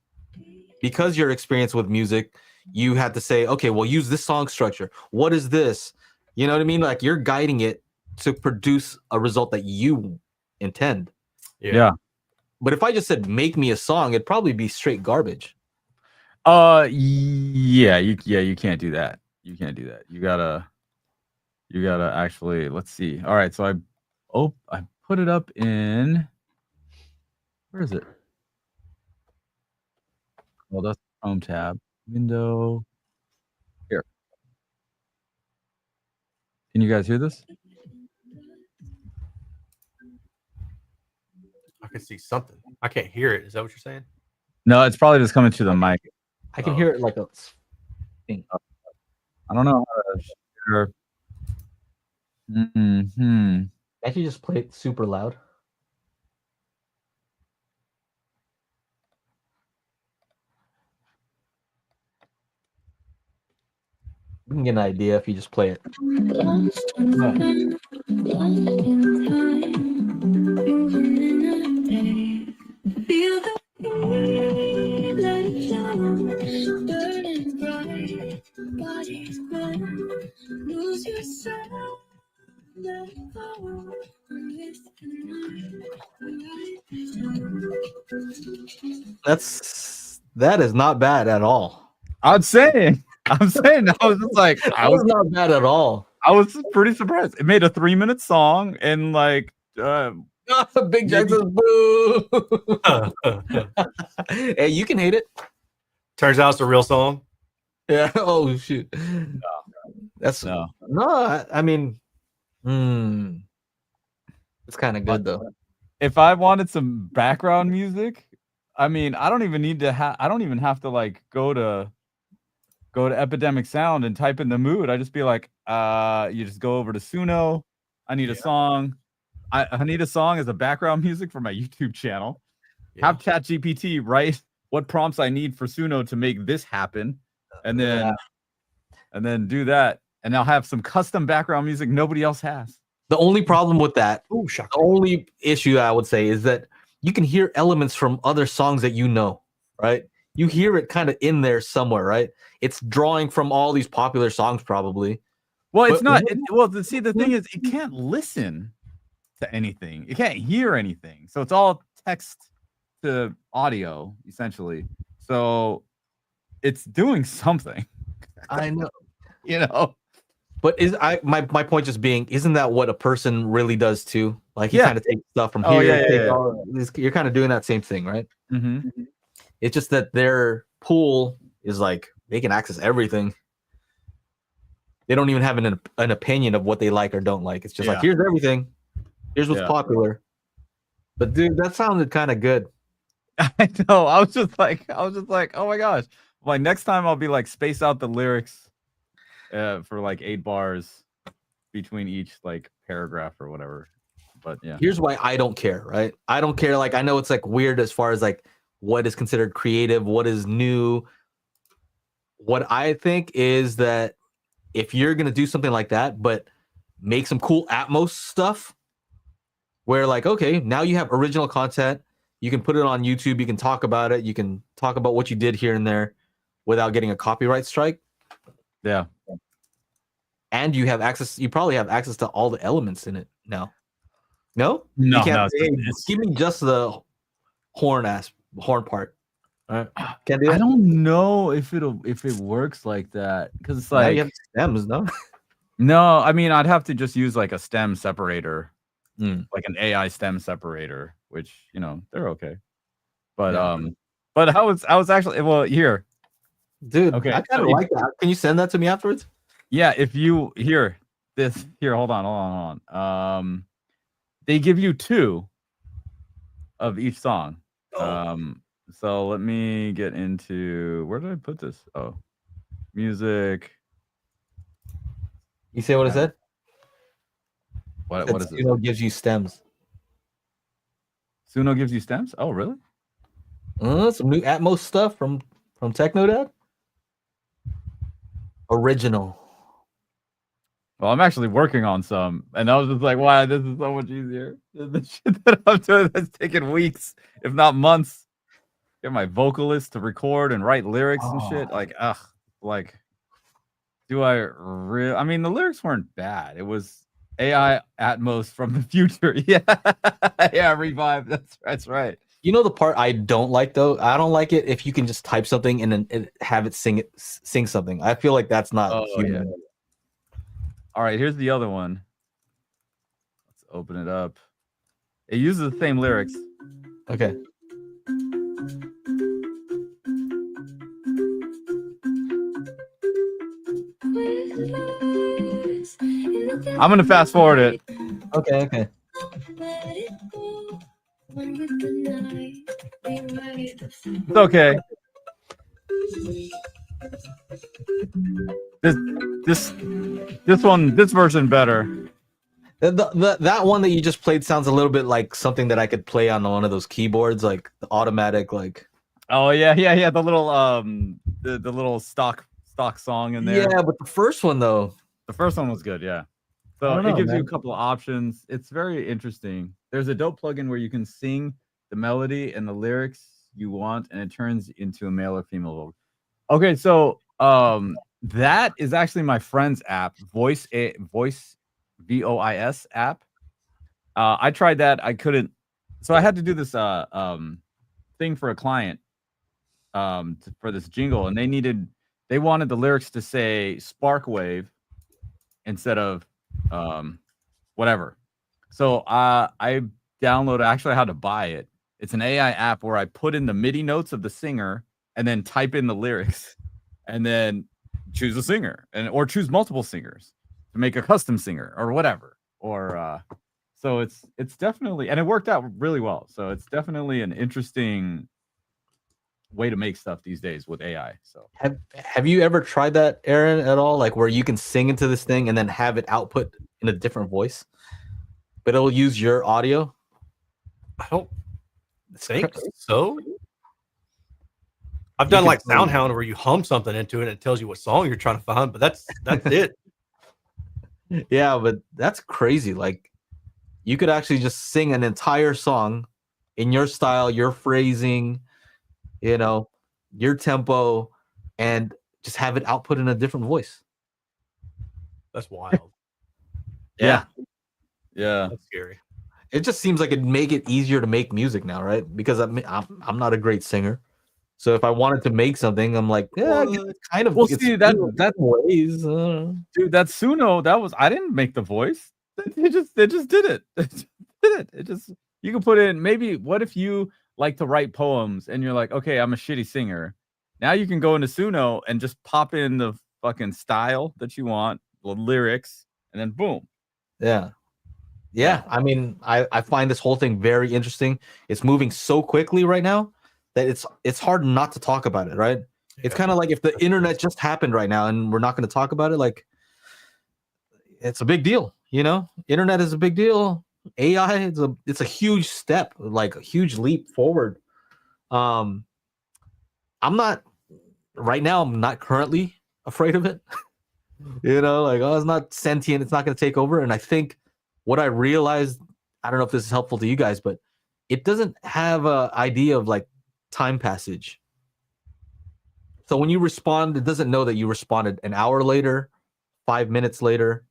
Because you're experienced with music, you had to say, okay, well, use this song structure. What is this? You know what I mean? Like, you're guiding it to produce a result that you intend. Yeah. But if I just said, make me a song, it'd probably be straight garbage. Yeah, you can't do that. You can't do that. You gotta actually, let's see. All right, so I put it up in, where is it? Well, that's the Chrome tab. Window. Here. Can you guys hear this? I can see something. I can't hear it. Is that what you're saying? No, it's probably just coming to the mic. I can hear it like a thing. I don't know how to share. Can't you just play it super loud? You can get an idea if you just play it. That is not bad at all. I'm saying I was just like, I was not bad at all. I was pretty surprised. It made a 3-minute song and like Big Jack says boo. Hey, you can hate it. Turns out it's a real song. Yeah. Oh shoot. No. I mean, it's kind of good though. If I wanted some background music, I mean, I don't even have to like go to go to Epidemic Sound and type in the mood. I just be like, you just go over to Suno. I need a song. I need a song as a background music for my YouTube channel. Have ChatGPT write what prompts I need for Suno to make this happen, and then do that, and I'll have some custom background music nobody else has. The only problem with that, the only issue I would say is that you can hear elements from other songs that you know, right? You hear it kind of in there somewhere, right? It's drawing from all these popular songs, probably. Well, it's not. See, the thing is, it can't listen to anything. It can't hear anything. So it's all text to audio, essentially. So it's doing something. I know. You know. But my point just being, isn't that what a person really does too? Like he kind of takes stuff from here. You're kind of doing that same thing, right? Mm-hmm. It's just that their pool is like they can access everything. They don't even have an opinion of what they like or don't like. It's just like, here's everything. Here's what's popular. But dude, that sounded kind of good. I know. I was just like, oh my gosh. Like next time I'll be like space out the lyrics for like 8 bars between each like paragraph or whatever. But yeah. Here's why I don't care, right? I don't care. Like I know it's like weird as far as like what is considered creative, what is new. What I think is that if you're gonna do something like that, but make some cool Atmos stuff, where like, okay, now you have original content, you can put it on YouTube, you can talk about it, you can talk about what you did here and there without getting a copyright strike. Yeah. And you have access, you probably have access to all the elements in it now. No? No, you can't give me just the horn part. Can't do that? I don't know if it works like that, because it's like you have stems, no? No, I mean I'd have to just use like a stem separator, like an AI stem separator, which they're okay. But but I was actually here, dude. Okay, I kind of like that. Can you send that to me afterwards? Yeah, if you hold on. They give you 2 of each song. So let me get into, where did I put this? Oh, music. You say what it said? What is it? Suno gives you stems. Suno gives you stems? Oh, really? Some new Atmos stuff from Technodad. Original. Well, I'm actually working on some, and I was just like, wow, this is so much easier. The shit that I'm doing that's taking weeks, if not months. Get my vocalist to record and write lyrics and shit. Like, do I really? I mean, the lyrics weren't bad. It was AI Atmos from the future. Yeah, revive. That's right. You know the part I don't like though? I don't like it if you can just type something and then have it sing something. I feel like that's not human. Yeah. All right, here's the other one. Let's open it up. It uses the same lyrics. Okay. I'm gonna fast forward it. Okay. It's okay. This version better. That one that you just played sounds a little bit like something that I could play on one of those keyboards, like the automatic, like. Oh yeah. The little the little stock song in there. Yeah, but the first one though. The first one was good. Yeah. So it gives you a couple of options. It's very interesting. There's a dope plugin where you can sing the melody and the lyrics you want, and it turns into a male or female vocal. Okay, so that is actually my friend's app, Voice VOIS app. I tried that. I couldn't. So I had to do this thing for a client for this jingle, and they wanted the lyrics to say spark wave instead of whatever. So I downloaded, actually I had to buy it. It's an AI app where I put in the MIDI notes of the singer and then type in the lyrics and then choose a singer or choose multiple singers to make a custom singer or whatever. Or so it's definitely, and it worked out really well. So it's definitely an interesting way to make stuff these days with AI. So have you ever tried that, Aaron, at all? Like where you can sing into this thing and then have it output in a different voice, but it'll use your audio? I don't think so. I've done like SoundHound where you hum something into it and it tells you what song you're trying to find, but that's it. Yeah, but that's crazy. Like you could actually just sing an entire song in your style, your phrasing, you know, your tempo, and just have it output in a different voice. That's wild. yeah. That's scary. It just seems like it'd make it easier to make music now, right? Because I'm not a great singer. So if I wanted to make something, I'm like, yeah, it's kind of. Well, see that's ways, dude. That Suno, I didn't make the voice. They just did it. It just you can put in maybe. What if you like to write poems and you're like, okay, I'm a shitty singer. Now you can go into Suno and just pop in the fucking style that you want, the lyrics, and then boom. Yeah. I mean, I find this whole thing very interesting. It's moving so quickly right now that it's hard not to talk about it, right? Yeah. It's kind of like if the internet just happened right now and we're not going to talk about it, like it's a big deal, you know? Internet is a big deal. AI it's a huge step, like a huge leap forward. I'm not currently afraid of it. You know, like, oh, it's not sentient, it's not going to take over. And I think what I realized, I don't know if this is helpful to you guys, but it doesn't have an idea of like time passage. So when you respond, it doesn't know that you responded an hour later, 5 minutes later.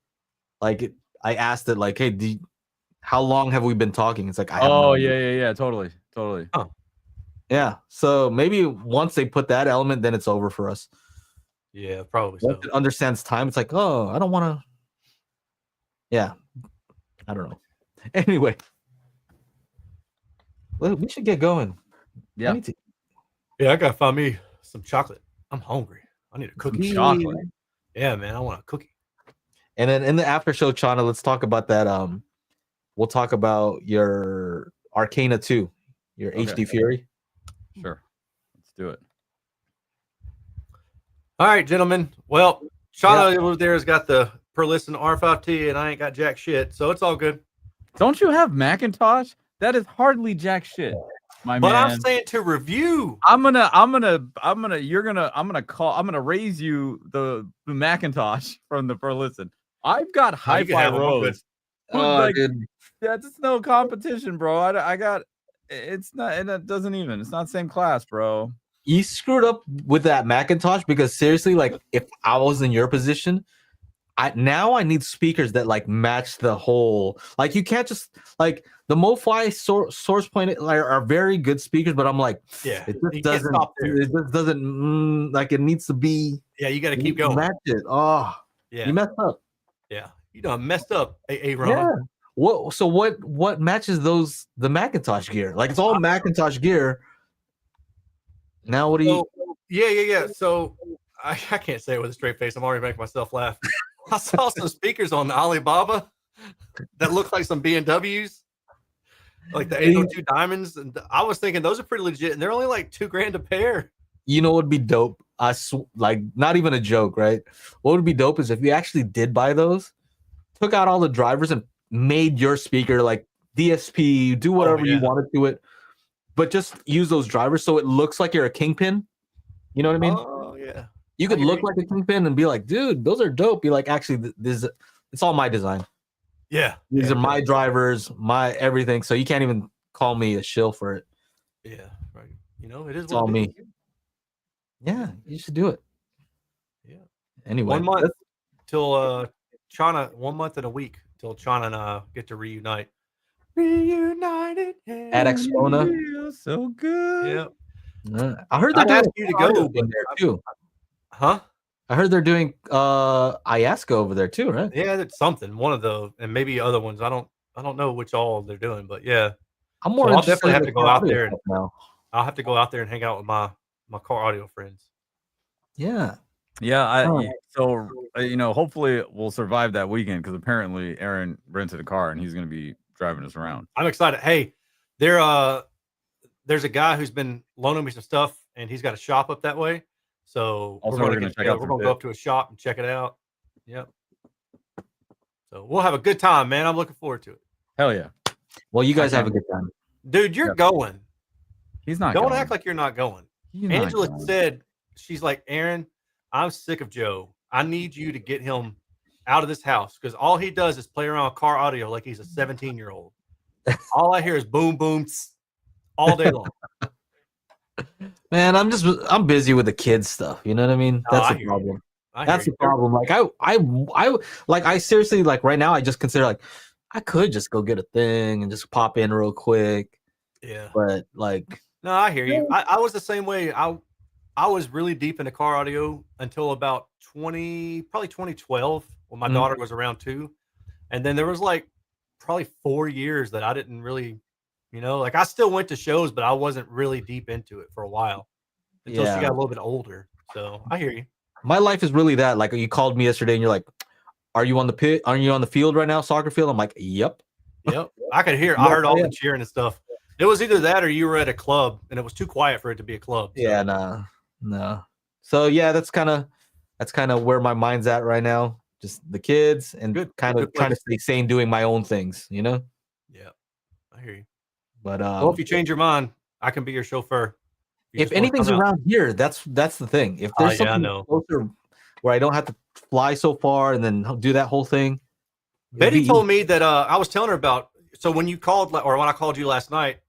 Like I asked it like, hey, how long have we been talking? It's like, totally. Oh. Yeah. So maybe once they put that element, then it's over for us. Yeah, probably so. It understands time. It's like, oh, I don't want to. Yeah. I don't know. Anyway, we should get going. Yeah. I gotta find me some chocolate. I'm hungry. I need a cookie. Some chocolate. Yeah, man. I want a cookie. And then in the after show, Chana, let's talk about that. We'll talk about your Arcana 2, your HD Fury. Sure. Let's do it. All right, gentlemen. Well, Chana over there has got the per listen R5T and I ain't got jack shit, so it's all good. Don't you have Macintosh? That is hardly jack shit, my man. But I'm saying to review. I'm gonna raise you the Macintosh from the per listen. I've got Hi-Fi Rose. That's no competition, bro. I got it's not, and it doesn't even. It's not same class, bro. You screwed up with that Macintosh because seriously, like if I was in your position, I need speakers that like match the whole. Like you can't just like the MoFi source point are very good speakers, but I'm like, it just doesn't like it needs to be. Yeah, you got to keep going. Match it. Oh, yeah, you messed up. Yeah, you done messed up, Ron. Yeah. What matches the Macintosh gear? Like it's all Macintosh gear. Now what do you? Yeah. So I can't say it with a straight face. I'm already making myself laugh. I saw some speakers on Alibaba that look like some BMWs, like the 802 Diamonds, and I was thinking those are pretty legit, and they're only like $2,000 a pair. You know what would be dope? Like not even a joke, right? What would be dope is if you actually did buy those, took out all the drivers and made your speaker like DSP, do whatever you wanted to it, but just use those drivers so it looks like you're a kingpin. You know what I mean? Oh yeah. You could look like a kingpin and be like, dude, those are dope. Be like, actually, it's all my design. Yeah. These are my drivers, my everything. So you can't even call me a shill for it. Yeah, right. You know, it's all me. Yeah, you should do it. Yeah. Anyway. 1 month till Chana, 1 month and a week till Chana and I get to reunite. Reunited at Expona. So good. Yeah. I heard they're doing you to go in there too. Huh? I heard they're doing Iasco over there too, right? Yeah, it's something. One of those, and maybe other ones. I don't know which all they're doing, but yeah. I'm more. So I'll definitely have to go out there now. I'll have to go out there and hang out with my car audio friends. Yeah. Yeah. So you know, hopefully we'll survive that weekend because apparently Aaron rented a car and he's going to be driving us around. I'm excited. Hey, there's a guy who's been loaning me some stuff and he's got a shop up that way. So Also, we're gonna go up to a shop and check it out. Yep. So we'll have a good time, man. I'm looking forward to it. Hell yeah. Well, you guys have a good time. Dude, you're going. He's not Don't going. act like you're not going. He's Angela not going. said, she's like, Aaron, I'm sick of Joe. I need you to get him out of this house because all he does is play around with car audio like he's a 17-year-old. All I hear is boom, boom, tss, all day long. Man, I'm busy with the kids stuff. You know what I mean? That's the problem. That's the problem. Like I seriously, like right now, I just consider like I could just go get a thing and just pop in real quick. Yeah. But like, no, I hear you. I was the same way. I was really deep into car audio until about probably 2012 when my daughter was around 2. And then there was like probably 4 years that I didn't really, like I still went to shows, but I wasn't really deep into it for a while until she got a little bit older. So I hear you. My life is really that. Like you called me yesterday and you're like, are you on the pit? Are you on the field right now? Soccer field? I'm like, yep. I could hear, I heard all the cheering and stuff. It was either that or you were at a club and it was too quiet for it to be a club. So. Yeah, no. So yeah, that's kind of where my mind's at right now. Just the kids and kind of trying to stay sane doing my own things, Yeah. I hear you. But well, if you change your mind, I can be your chauffeur. If anything's around here, that's the thing. If there's something closer where I don't have to fly so far and then do that whole thing. Betty told me that I was telling her about, so when you called or when I called you last night,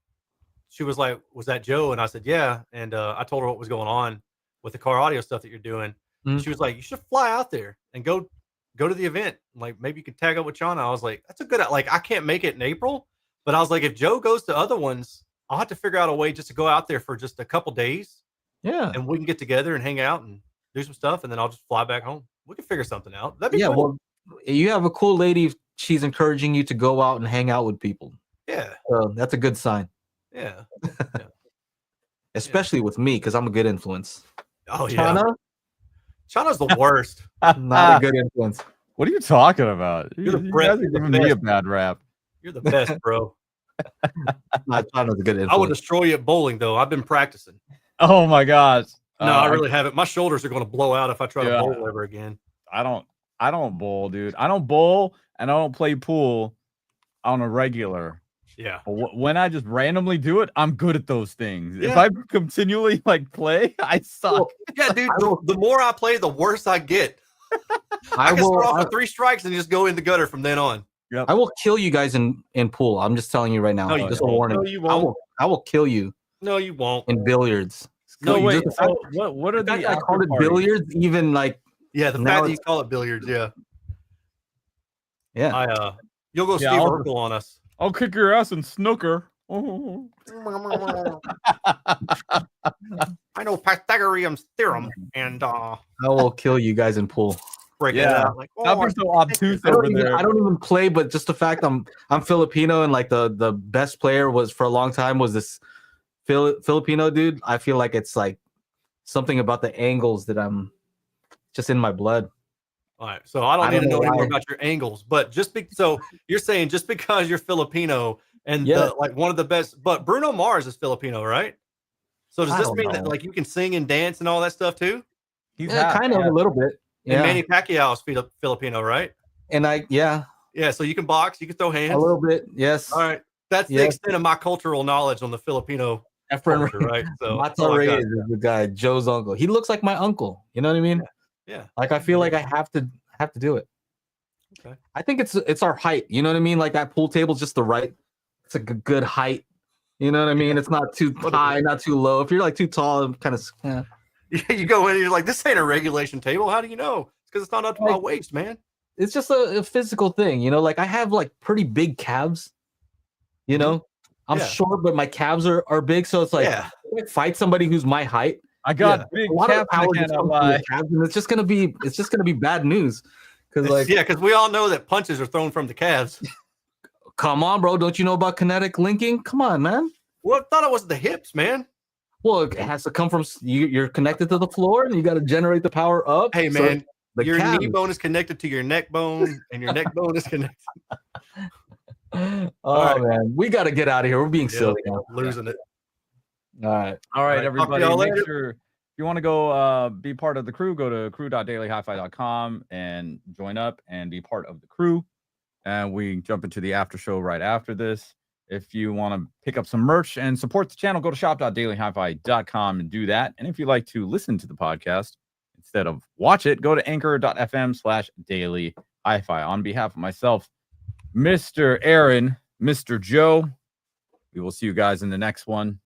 she was like, was that Joe? And I said, yeah. And I told her what was going on with the car audio stuff that you're doing. Mm-hmm. She was like, you should fly out there and go to the event. Like maybe you could tag up with Chana. I was like, that's a good, like I can't make it in April, but I was like, if Joe goes to other ones, I'll have to figure out a way just to go out there for just a couple days. Yeah. And we can get together and hang out and do some stuff. And then I'll just fly back home. We can figure something out. That'd be cool. Well, you have a cool lady. She's encouraging you to go out and hang out with people. Yeah. So that's a good sign. Yeah. Especially with me, because I'm a good influence. Oh, yeah. Chana's the worst. Not a good influence. What are you talking about? You guys are giving me a bad rap. You're the best, bro. Chana's a good influence. I would destroy you at bowling, though. I've been practicing. Oh, my gosh. No, I really haven't. My shoulders are going to blow out if I try to bowl ever again. I don't bowl, dude. I don't bowl and I don't play pool on a regular. Yeah. But when I just randomly do it, I'm good at those things. Yeah. If I continually play, I suck. Well, yeah, dude. The more I play, the worse I get. I can start off with 3 strikes and just go in the gutter from then on. Yep. I will kill you guys in pool. I'm just telling you right now. No, just a warning. No, you won't. I will kill you. No, you won't. In billiards. No, wait. What are the I call it billiards? Even like the fact that you call it billiards, yeah. You'll go Steve Urkel on us. I'll kick your ass in snooker. Oh. I know Pythagorean's theorem, and I will kill you guys in pool. Break it out. Like, I'm so obtuse over there. I don't even play, but just the fact I'm Filipino and like the best player was for a long time was this Filipino dude. I feel like it's like something about the angles that I'm just in my blood. All right, so I don't need to know anymore about your angles, but so you're saying just because you're Filipino and like one of the best, but Bruno Mars is Filipino, right? So does this mean that like you can sing and dance and all that stuff too? He's kind of a little bit. And Manny Pacquiao is Filipino, right? And so you can box, you can throw hands a little bit. Yes. All right, that's the extent of my cultural knowledge on the Filipino culture, right? So Mato Reyes is the guy, Joe's uncle. He looks like my uncle. You know what I mean? Yeah. Like I feel like I have to do it. Okay. I think it's our height. You know what I mean? Like that pool table's just the right. It's a good height. You know what I mean? It's not too high, not too low. If you're like too tall, I'm kind of. Yeah. You go in and you're like, this ain't a regulation table. How do you know? It's because it's not up to my waist, man. It's just a physical thing, Like I have like pretty big calves. I'm short, but my calves are big, so it's like if I fight somebody who's my height. I got big calves, and it's just gonna be bad news. Because we all know that punches are thrown from the calves. Come on, bro! Don't you know about kinetic linking? Come on, man. Well, I thought it was the hips, man. Well, it has to come from you're connected to the floor, and you got to generate the power up. Hey, man, your knee bone is connected to your neck bone, and your neck bone is connected. Man, we got to get out of here. We're being silly now. Losing it. All right. All right, everybody. Make later. sure if you want to go be part of the crew, go to crew.dailyhifi.com and join up and be part of the crew. And we jump into the after show right after this. If you want to pick up some merch and support the channel, go to shop.dailyhifi.com and do that. And if you like to listen to the podcast instead of watch it, go to anchor.fm/dailyhifi. On behalf of myself, Mr. Aaron, Mr. Joe, we will see you guys in the next one.